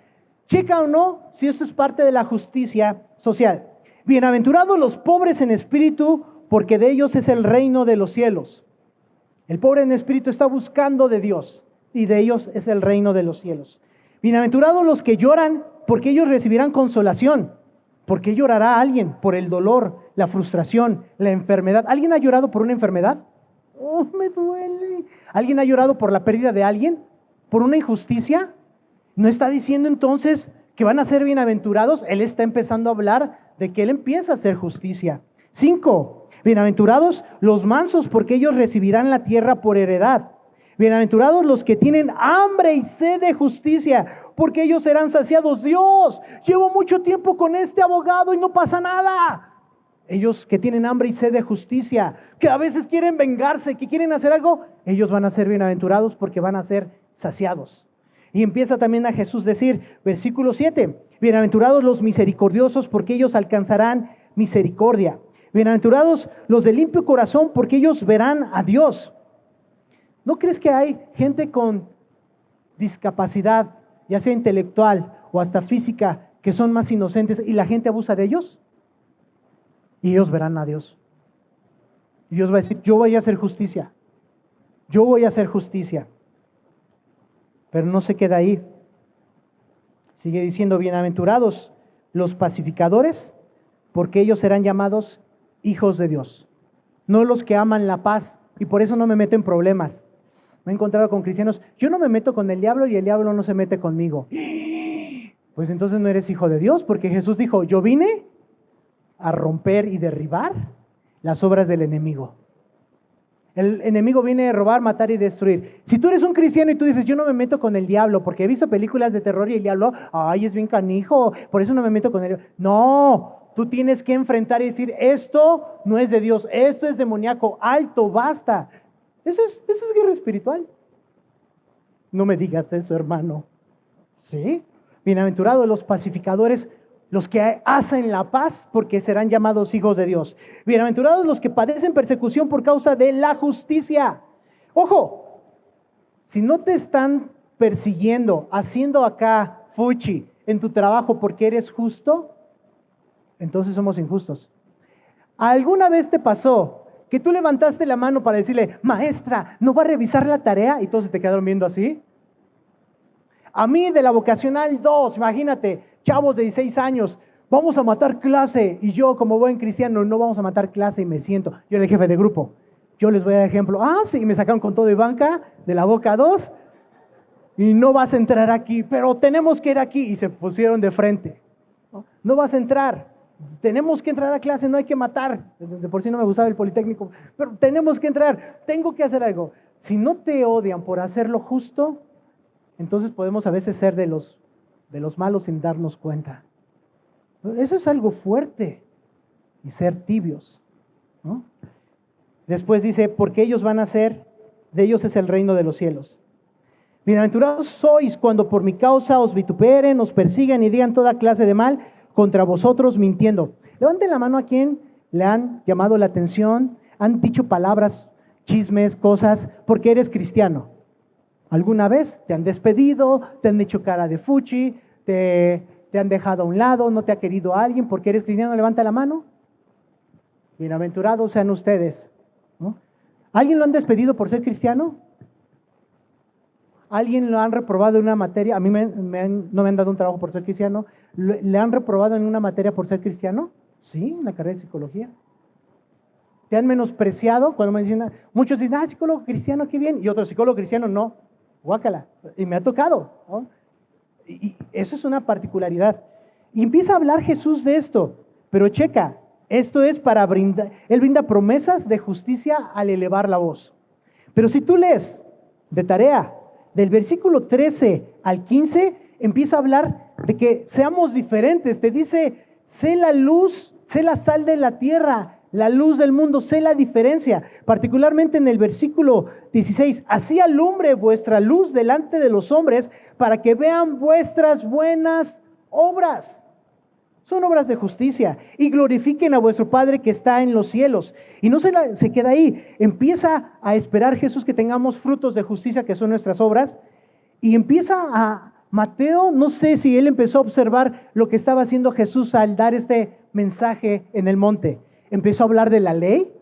Speaker 1: Checa o no si esto es parte de la justicia social. Bienaventurados los pobres en espíritu, porque de ellos es el reino de los cielos. El pobre en espíritu está buscando de Dios, y de ellos es el reino de los cielos. Bienaventurados los que lloran, porque ellos recibirán consolación. ¿Por qué llorará alguien? Por el dolor, la frustración, la enfermedad. ¿Alguien ha llorado por una enfermedad? Oh, me duele. ¿Alguien ha llorado por la pérdida de alguien? ¿Por una injusticia? ¿No está diciendo entonces que van a ser bienaventurados? Él está empezando a hablar de que Él empieza a hacer justicia. 5. Bienaventurados los mansos, porque ellos recibirán la tierra por heredad. Bienaventurados los que tienen hambre y sed de justicia, porque ellos serán saciados. Dios, llevo mucho tiempo con este abogado y no pasa nada. Ellos que tienen hambre y sed de justicia, que a veces quieren vengarse, que quieren hacer algo, ellos van a ser bienaventurados porque van a ser saciados. Y empieza también a Jesús decir, versículo 7, bienaventurados los misericordiosos, porque ellos alcanzarán misericordia. Bienaventurados los de limpio corazón, porque ellos verán a Dios. ¿No crees que hay gente con discapacidad, ya sea intelectual o hasta física, que son más inocentes y la gente abusa de ellos? Y ellos verán a Dios. Y Dios va a decir, yo voy a hacer justicia. Yo voy a hacer justicia. Pero no se queda ahí. Sigue diciendo, bienaventurados los pacificadores, porque ellos serán llamados hijos de Dios. No los que aman la paz, y por eso no me meto en problemas. Me he encontrado con cristianos, yo no me meto con el diablo y el diablo no se mete conmigo. Pues entonces no eres hijo de Dios, porque Jesús dijo, yo vine a romper y derribar las obras del enemigo. El enemigo viene a robar, matar y destruir. Si tú eres un cristiano y tú dices, yo no me meto con el diablo, porque he visto películas de terror y el diablo, ay, es bien canijo, por eso no me meto con él. No, tú tienes que enfrentar y decir, esto no es de Dios, esto es demoníaco, alto, basta. Eso es guerra espiritual. No me digas eso, hermano. ¿Sí? Bienaventurados los pacificadores, los que hacen la paz, porque serán llamados hijos de Dios. Bienaventurados los que padecen persecución por causa de la justicia. Ojo, si no te están persiguiendo, haciendo acá fuchi en tu trabajo porque eres justo, entonces somos injustos. ¿Alguna vez te pasó que tú levantaste la mano para decirle, maestra, ¿no va a revisar la tarea? Y todos se te quedaron viendo así. A mí de la vocacional 2, imagínate, chavos de 16 años, vamos a matar clase. Y yo, como buen cristiano, no vamos a matar clase y me siento. Yo era el jefe de grupo. Yo les voy a dar ejemplo. Ah, sí, me sacaron con todo de banca de la boca 2. Y no vas a entrar aquí, pero tenemos que ir aquí. Y se pusieron de frente. No vas a entrar. Tenemos que entrar a clase, no hay que matar. De por sí no me gustaba el Politécnico, pero tenemos que entrar. Tengo que hacer algo. Si no te odian por hacer lo justo, entonces podemos a veces ser de los malos sin darnos cuenta. Eso es algo fuerte. Y ser tibios, ¿no? Después dice, porque ellos van a ser, de ellos es el reino de los cielos. Bienaventurados sois cuando por mi causa os vituperen, os persigan y digan toda clase de mal contra vosotros mintiendo. Levanten la mano a quien le han llamado la atención, han dicho palabras, chismes, cosas, porque eres cristiano. ¿Alguna vez te han despedido, te han hecho cara de fuchi, te han dejado a un lado, no te ha querido alguien porque eres cristiano? Levanta la mano. Bienaventurados sean ustedes, ¿no? ¿Alguien lo han despedido por ser cristiano? ¿Alguien lo han reprobado en una materia? A mí no me han dado un trabajo por ser cristiano. ¿Le han reprobado en una materia por ser cristiano? Sí, en la carrera de psicología. ¿Te han menospreciado? Cuando me dicen, muchos dicen, psicólogo cristiano, qué bien. Y otro psicólogo cristiano, no. Guácala. Y me ha tocado, ¿no? Y eso es una particularidad. Y empieza a hablar Jesús de esto. Pero checa, esto es para brindar. Él brinda promesas de justicia al elevar la voz. Pero si tú lees de tarea. Del versículo 13 al 15 empieza a hablar de que seamos diferentes. Te dice, sé la luz, sé la sal de la tierra, la luz del mundo, sé la diferencia. Particularmente en el versículo 16, así alumbre vuestra luz delante de los hombres para que vean vuestras buenas obras. Son obras de justicia y glorifiquen a vuestro Padre que está en los cielos. Y no se queda ahí, empieza a esperar Jesús que tengamos frutos de justicia que son nuestras obras. Y empieza a Mateo, no sé si él empezó a observar lo que estaba haciendo Jesús al dar este mensaje en el monte. Empezó a hablar de la ley.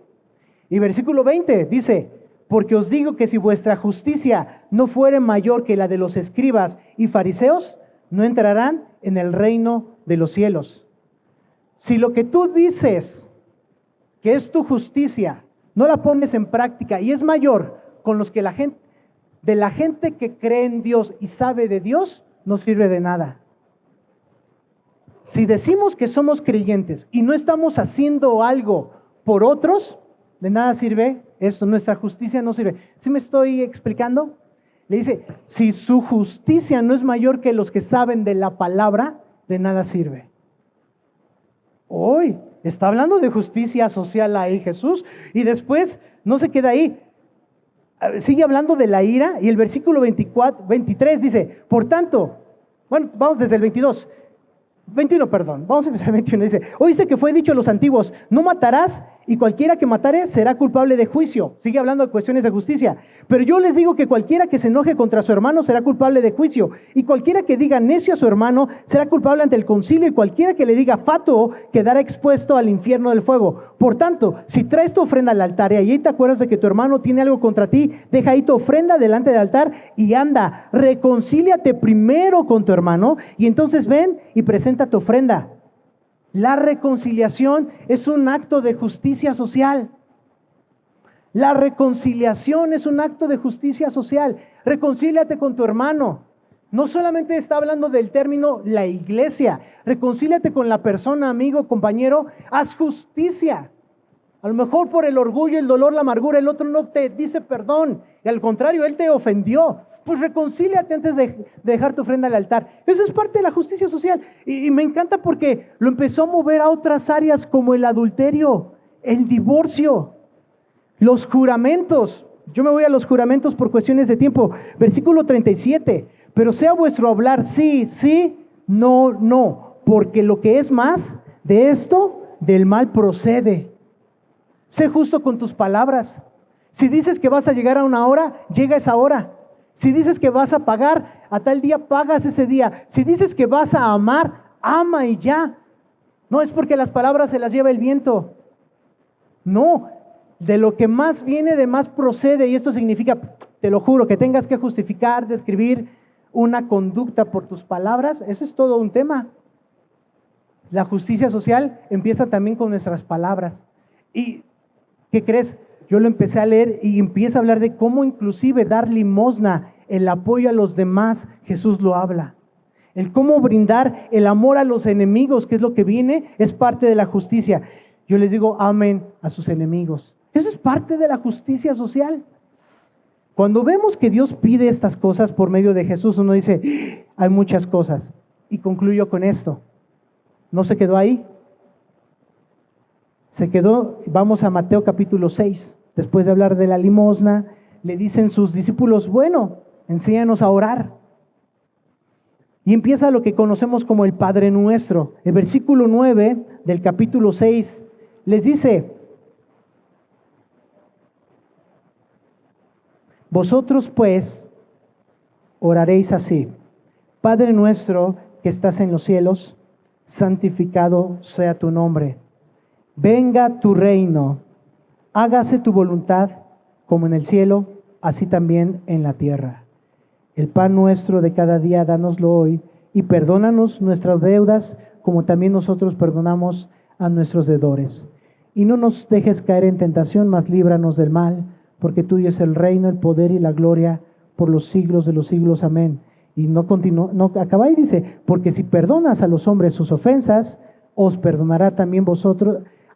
Speaker 1: Y versículo 20 dice, porque os digo que si vuestra justicia no fuere mayor que la de los escribas y fariseos, no entrarán en el reino de los cielos. Si lo que tú dices que es tu justicia, no la pones en práctica y es mayor con los que la gente que cree en Dios y sabe de Dios, no sirve de nada. Si decimos que somos creyentes y no estamos haciendo algo por otros, de nada sirve esto, nuestra justicia no sirve. ¿Sí me estoy explicando? Le dice, si su justicia no es mayor que los que saben de la palabra, de nada sirve. Hoy está hablando de justicia social ahí Jesús, y después no se queda ahí. Sigue hablando de la ira, y el versículo 23 dice, por tanto, bueno, vamos desde el 21, vamos a empezar el 21, dice, oíste que fue dicho a los antiguos, no matarás, y cualquiera que matare será culpable de juicio. Sigue hablando de cuestiones de justicia. Pero yo les digo que cualquiera que se enoje contra su hermano será culpable de juicio. Y cualquiera que diga necio a su hermano será culpable ante el concilio. Y cualquiera que le diga fatuo quedará expuesto al infierno del fuego. Por tanto, si traes tu ofrenda al altar y ahí te acuerdas de que tu hermano tiene algo contra ti, deja ahí tu ofrenda delante del altar y anda, reconcíliate primero con tu hermano y entonces ven y presenta tu ofrenda. La reconciliación es un acto de justicia social. La reconciliación es un acto de justicia social. Reconcíliate con tu hermano. No solamente está hablando del término la iglesia. Reconcíliate con la persona, amigo, compañero. Haz justicia. A lo mejor por el orgullo, el dolor, la amargura, el otro no te dice perdón. Y al contrario, él te ofendió. Pues reconcíliate antes de dejar tu ofrenda al altar. Eso es parte de la justicia social. Y me encanta porque lo empezó a mover a otras áreas como el adulterio, el divorcio, los juramentos. Yo me voy a los juramentos por cuestiones de tiempo. Versículo 37. Pero sea vuestro hablar sí, sí, no, no. Porque lo que es más de esto, del mal procede. Sé justo con tus palabras. Si dices que vas a llegar a una hora, llega esa hora. Si dices que vas a pagar, a tal día pagas ese día. Si dices que vas a amar, ama y ya. No es porque las palabras se las lleva el viento. No, de lo que más viene, de más procede. Y esto significa, te lo juro, que tengas que justificar, describir una conducta por tus palabras. Eso es todo un tema. La justicia social empieza también con nuestras palabras. ¿Y qué crees? Yo lo empecé a leer y empieza a hablar de cómo inclusive dar limosna, el apoyo a los demás, Jesús lo habla. El cómo brindar el amor a los enemigos, que es lo que viene, es parte de la justicia. Yo les digo, amen a sus enemigos. Eso es parte de la justicia social. Cuando vemos que Dios pide estas cosas por medio de Jesús, uno dice, hay muchas cosas. Y concluyo con esto. ¿No se quedó ahí? Se quedó, vamos a Mateo capítulo 6. Después de hablar de la limosna, le dicen sus discípulos, bueno, enséñanos a orar. Y empieza lo que conocemos como el Padre Nuestro. El versículo 9 del capítulo 6 les dice, vosotros pues oraréis así, Padre nuestro que estás en los cielos, santificado sea tu nombre. Venga tu reino, hágase tu voluntad como en el cielo, así también en la tierra. El pan nuestro de cada día, dánoslo hoy, y perdónanos nuestras deudas, como también nosotros perdonamos a nuestros deudores. Y no nos dejes caer en tentación, mas líbranos del mal, porque tuyo es el reino, el poder y la gloria por los siglos de los siglos. Amén. Y no acaba y dice, porque si perdonas a los hombres sus ofensas, os perdonará también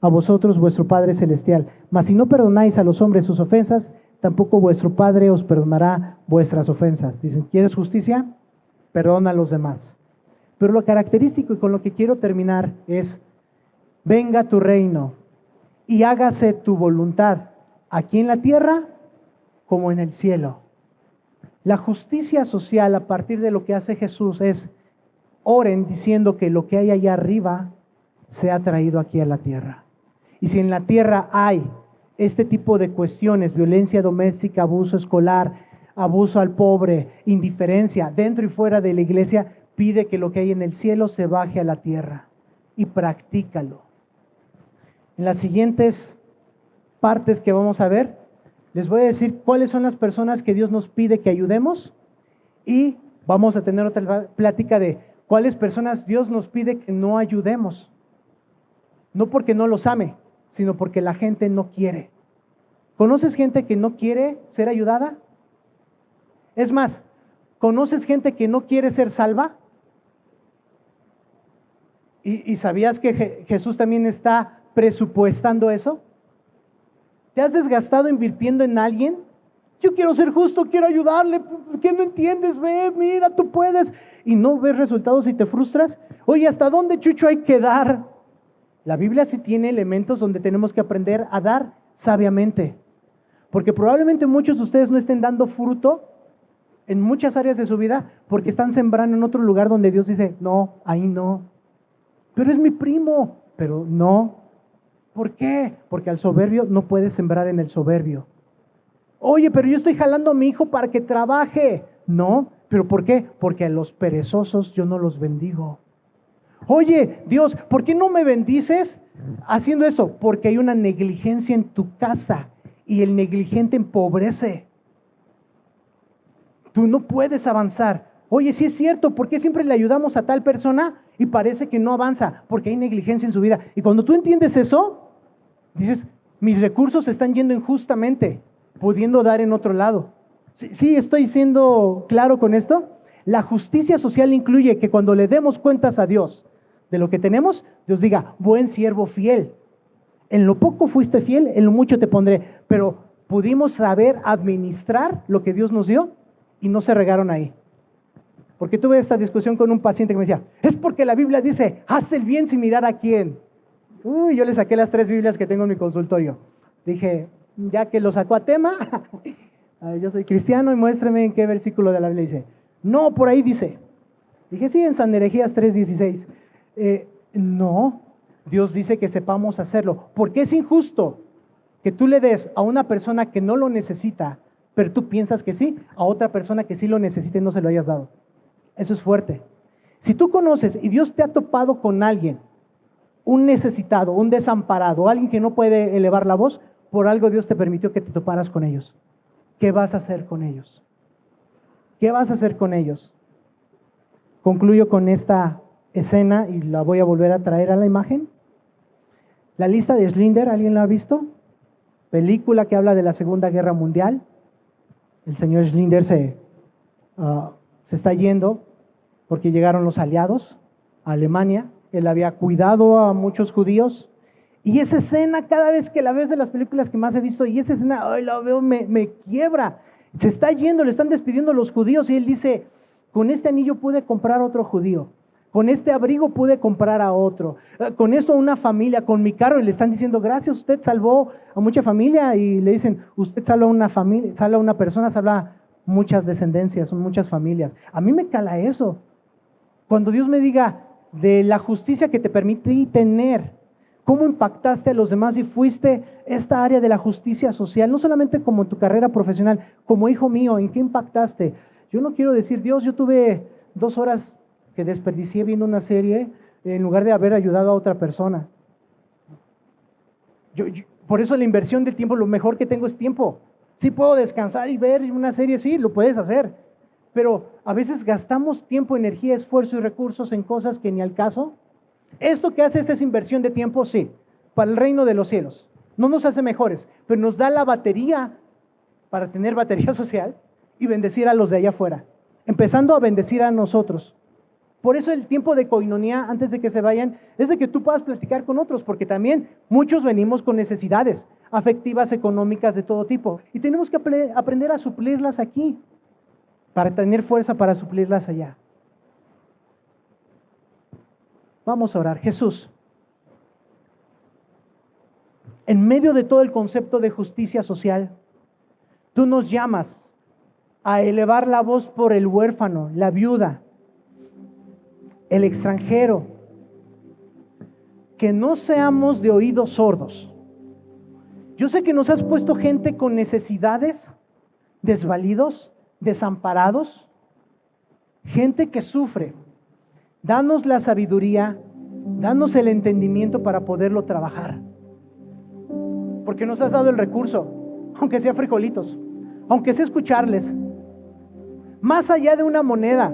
Speaker 1: a vosotros vuestro Padre Celestial. Mas si no perdonáis a los hombres sus ofensas, tampoco vuestro Padre os perdonará vuestras ofensas. Dicen, ¿quieres justicia? Perdona a los demás. Pero lo característico y con lo que quiero terminar es, venga tu reino y hágase tu voluntad, aquí en la tierra como en el cielo. La justicia social a partir de lo que hace Jesús es, oren diciendo que lo que hay allá arriba se ha traído aquí a la tierra. Y si en la tierra hay este tipo de cuestiones, violencia doméstica, abuso escolar, abuso al pobre, indiferencia, dentro y fuera de la iglesia, pide que lo que hay en el cielo se baje a la tierra y practícalo. En las siguientes partes que vamos a ver, les voy a decir cuáles son las personas que Dios nos pide que ayudemos y vamos a tener otra plática de cuáles personas Dios nos pide que no ayudemos. No porque no los ame, sino porque la gente no quiere. ¿Conoces gente que no quiere ser ayudada? Es más, ¿conoces gente que no quiere ser salva? ¿Y sabías que Jesús también está presupuestando eso? ¿Te has desgastado invirtiendo en alguien? Yo quiero ser justo, quiero ayudarle. ¿Qué no entiendes? Ve, mira, tú puedes. Y no ves resultados y te frustras. Oye, ¿hasta dónde, Chucho, hay que dar? La Biblia sí tiene elementos donde tenemos que aprender a dar sabiamente. Porque probablemente muchos de ustedes no estén dando fruto en muchas áreas de su vida porque están sembrando en otro lugar donde Dios dice, no, ahí no. Pero es mi primo. Pero no. ¿Por qué? Porque al soberbio no puedes sembrar en el soberbio. Oye, pero yo estoy jalando a mi hijo para que trabaje. No, ¿pero por qué? Porque a los perezosos yo no los bendigo. Oye, Dios, ¿por qué no me bendices haciendo eso? Porque hay una negligencia en tu casa y el negligente empobrece. Tú no puedes avanzar. Oye, sí es cierto, ¿por qué siempre le ayudamos a tal persona y parece que no avanza? Porque hay negligencia en su vida. Y cuando tú entiendes eso, dices, mis recursos se están yendo injustamente, pudiendo dar en otro lado. Sí, estoy siendo claro con esto. La justicia social incluye que cuando le demos cuentas a Dios de lo que tenemos, Dios diga, buen siervo fiel. En lo poco fuiste fiel, en lo mucho te pondré. Pero pudimos saber administrar lo que Dios nos dio y no se regaron ahí. Porque tuve esta discusión con un paciente que me decía, es porque la Biblia dice, haz el bien sin mirar a quién. Yo le saqué las 3 Biblias que tengo en mi consultorio. Dije, ya que lo sacó a tema, yo soy cristiano y muéstrame en qué versículo de la Biblia dice. No, por ahí dice. Dije, sí, en San Herejías 3:16. No, Dios dice que sepamos hacerlo. Porque es injusto que tú le des a una persona que no lo necesita, pero tú piensas que sí, a otra persona que sí lo necesita y no se lo hayas dado. Eso es fuerte. Si tú conoces y Dios te ha topado con alguien, un necesitado, un desamparado, alguien que no puede elevar la voz, por algo Dios te permitió que te toparas con ellos. ¿Qué vas a hacer con ellos? ¿Qué vas a hacer con ellos? Concluyo con esta escena y la voy a volver a traer a la imagen. La lista de Schindler, ¿alguien la ha visto? Película que habla de la Segunda Guerra Mundial. El señor Schindler se está yendo porque llegaron los aliados a Alemania. Él había cuidado a muchos judíos. Y esa escena, cada vez que la veo, es de las películas que más he visto, y esa escena, la veo, me quiebra. Se está yendo, le están despidiendo los judíos, y él dice, con este anillo pude comprar otro judío, con este abrigo pude comprar a otro, con esto una familia, con mi carro, y le están diciendo, gracias, usted salvó a mucha familia, y le dicen, usted salva a una familia, salva a una persona, salva muchas descendencias, son muchas familias. A mí me cala eso. Cuando Dios me diga, de la justicia que te permití tener, cómo impactaste a los demás y fuiste esta área de la justicia social, no solamente como en tu carrera profesional, como hijo mío, ¿en qué impactaste? Yo no quiero decir, Dios, yo tuve 2 horas que desperdicié viendo una serie en lugar de haber ayudado a otra persona. Por eso la inversión del tiempo, lo mejor que tengo es tiempo. Sí puedo descansar y ver una serie, sí, lo puedes hacer. Pero a veces gastamos tiempo, energía, esfuerzo y recursos en cosas que ni al caso. Esto que hace es inversión de tiempo, sí, para el reino de los cielos. No nos hace mejores, pero nos da la batería para tener batería social y bendecir a los de allá afuera. Empezando a bendecir a nosotros. Por eso el tiempo de koinonía, antes de que se vayan, es de que tú puedas platicar con otros, porque también muchos venimos con necesidades afectivas, económicas, de todo tipo. Y tenemos que aprender a suplirlas aquí, para tener fuerza para suplirlas allá. Vamos a orar. Jesús, en medio de todo el concepto de justicia social, tú nos llamas a elevar la voz por el huérfano, la viuda, el extranjero, que no seamos de oídos sordos. Yo sé que nos has puesto gente con necesidades, desvalidos, desamparados, gente que sufre. Danos la sabiduría, danos el entendimiento para poderlo trabajar. Porque nos has dado el recurso, aunque sea frijolitos, aunque sea escucharles. Más allá de una moneda,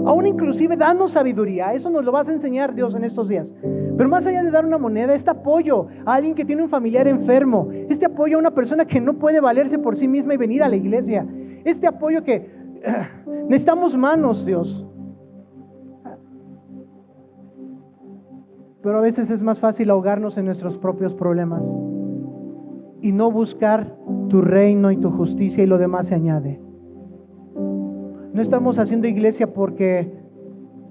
Speaker 1: aún inclusive danos sabiduría, eso nos lo vas a enseñar Dios en estos días. Pero más allá de dar una moneda, este apoyo a alguien que tiene un familiar enfermo, este apoyo a una persona que no puede valerse por sí misma y venir a la iglesia, este apoyo que necesitamos manos, Dios. Pero a veces es más fácil ahogarnos en nuestros propios problemas y no buscar tu reino y tu justicia, y lo demás se añade. No estamos haciendo iglesia porque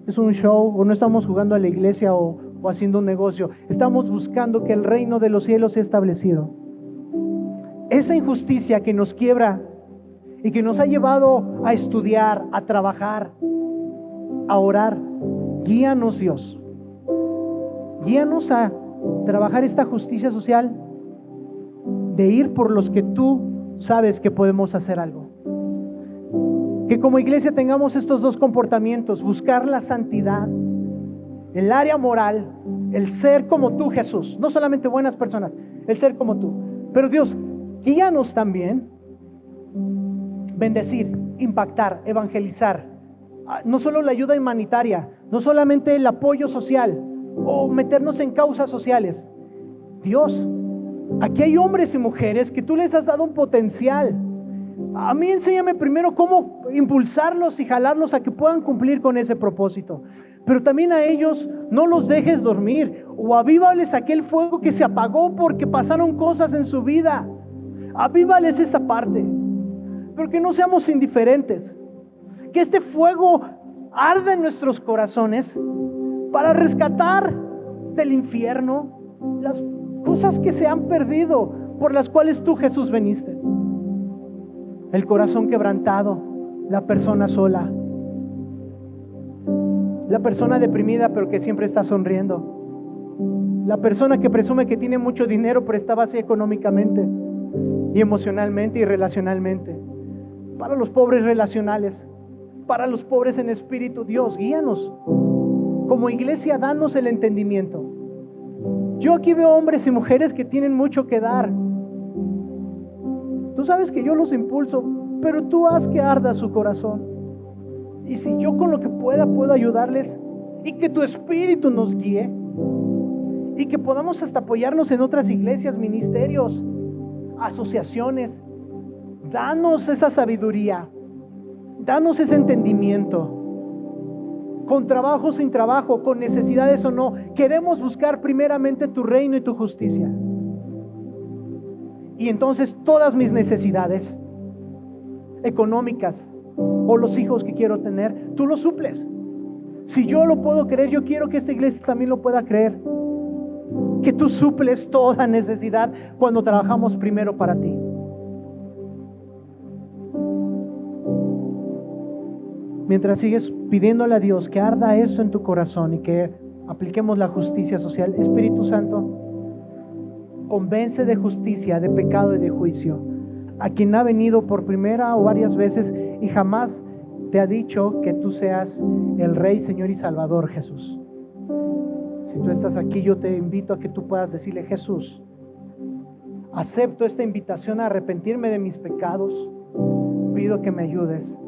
Speaker 1: es un show, o no estamos jugando a la iglesia o haciendo un negocio. Estamos buscando que el reino de los cielos sea establecido. Esa injusticia que nos quiebra y que nos ha llevado a estudiar, a trabajar, a orar, guíanos, Dios. Guíanos a trabajar esta justicia social, de ir por los que tú sabes que podemos hacer algo. Que como iglesia tengamos estos dos comportamientos: buscar la santidad, el área moral, el ser como tú, Jesús. No solamente buenas personas, el ser como tú. Pero Dios, guíanos también bendecir, impactar, evangelizar. No solo la ayuda humanitaria, no solamente el apoyo social o meternos en causas sociales. Dios, aquí hay hombres y mujeres que tú les has dado un potencial. A mí enséñame primero cómo impulsarlos y jalarlos a que puedan cumplir con ese propósito. Pero también a ellos no los dejes dormir, o avívales aquel fuego que se apagó porque pasaron cosas en su vida. Avívales esa parte, pero que no seamos indiferentes. Que este fuego arda en nuestros corazones para rescatar del infierno las cosas que se han perdido, por las cuales tú, Jesús, veniste. El corazón quebrantado, la persona sola, la persona deprimida pero que siempre está sonriendo, la persona que presume que tiene mucho dinero pero está vacía económicamente y emocionalmente y relacionalmente. Para los pobres relacionales, para los pobres en espíritu, Dios, guíanos. Como iglesia, danos el entendimiento. Yo aquí veo hombres y mujeres que tienen mucho que dar. Tú sabes que yo los impulso, pero tú haz que arda su corazón. Y si yo con lo que pueda puedo ayudarles, y que tu espíritu nos guíe, y que podamos hasta apoyarnos en otras iglesias, ministerios, asociaciones. Danos esa sabiduría, danos ese entendimiento. Con trabajo, sin trabajo, con necesidades o no, queremos buscar primeramente tu reino y tu justicia. Y entonces todas mis necesidades económicas o los hijos que quiero tener, tú los suples. Si yo lo puedo creer, yo quiero que esta iglesia también lo pueda creer. Que tú suples toda necesidad cuando trabajamos primero para ti. Mientras sigues pidiéndole a Dios que arda esto en tu corazón y que apliquemos la justicia social, Espíritu Santo, convence de justicia, de pecado y de juicio a quien ha venido por primera o varias veces y jamás te ha dicho que tú seas el Rey, Señor y Salvador, Jesús. Si tú estás aquí, yo te invito a que tú puedas decirle: Jesús, acepto esta invitación a arrepentirme de mis pecados, pido que me ayudes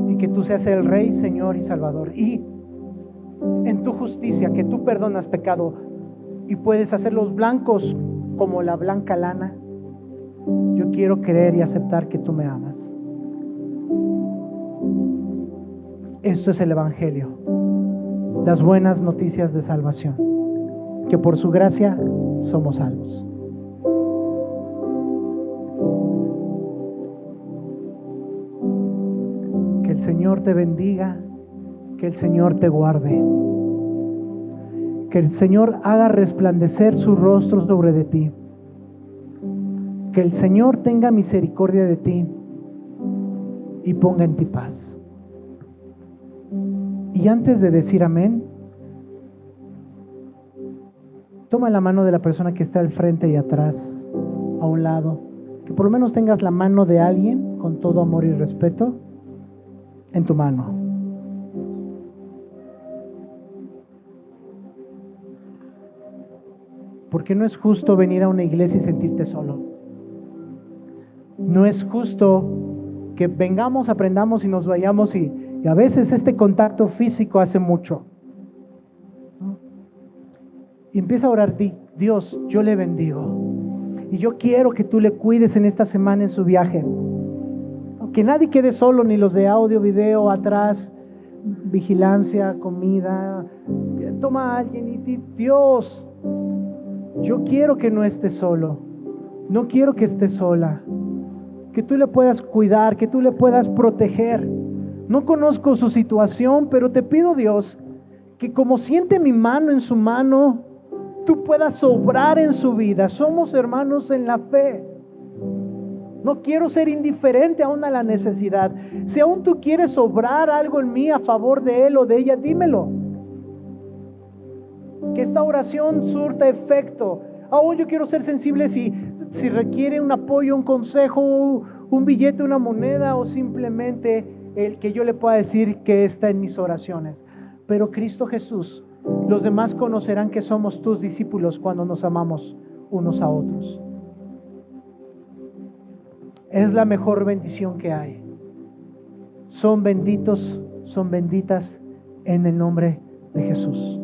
Speaker 1: y que tú seas el Rey, Señor y Salvador, y en tu justicia, que tú perdonas pecado y puedes hacerlos blancos como la blanca lana. Yo quiero creer y aceptar que tú me amas. Esto es el Evangelio. las buenas noticias de salvación, que por su gracia somos salvos. Que el Señor te bendiga, que el Señor te guarde, que el Señor haga resplandecer su rostro sobre de ti, que el Señor tenga misericordia de ti y ponga en ti paz. Y antes de decir amén, toma la mano de la persona que está al frente y atrás, a un lado, que por lo menos tengas la mano de alguien con todo amor y respeto en tu mano. Porque no es justo venir a una iglesia y sentirte solo. No es justo que vengamos, aprendamos y nos vayamos y a veces este contacto físico hace mucho. Y empieza a orar, Dios, yo le bendigo. Y yo quiero que tú le cuides en esta semana en su viaje. Que nadie quede solo, ni los de audio, video, atrás, vigilancia, comida. Toma a alguien y di, Dios, yo quiero que no esté solo. No quiero que esté sola. Que tú le puedas cuidar, que tú le puedas proteger. No conozco su situación, pero te pido, Dios, que como siente mi mano en su mano, tú puedas obrar en su vida. Somos hermanos en la fe. No quiero ser indiferente aún a la necesidad. Si aún tú quieres obrar algo en mí a favor de él o de ella, dímelo. Que esta oración surta efecto. Aún yo quiero ser sensible si requiere un apoyo, un consejo, un billete, una moneda o simplemente el que yo le pueda decir que está en mis oraciones. Pero Cristo Jesús, los demás conocerán que somos tus discípulos cuando nos amamos unos a otros. Es la mejor bendición que hay. Son benditos, son benditas en el nombre de Jesús.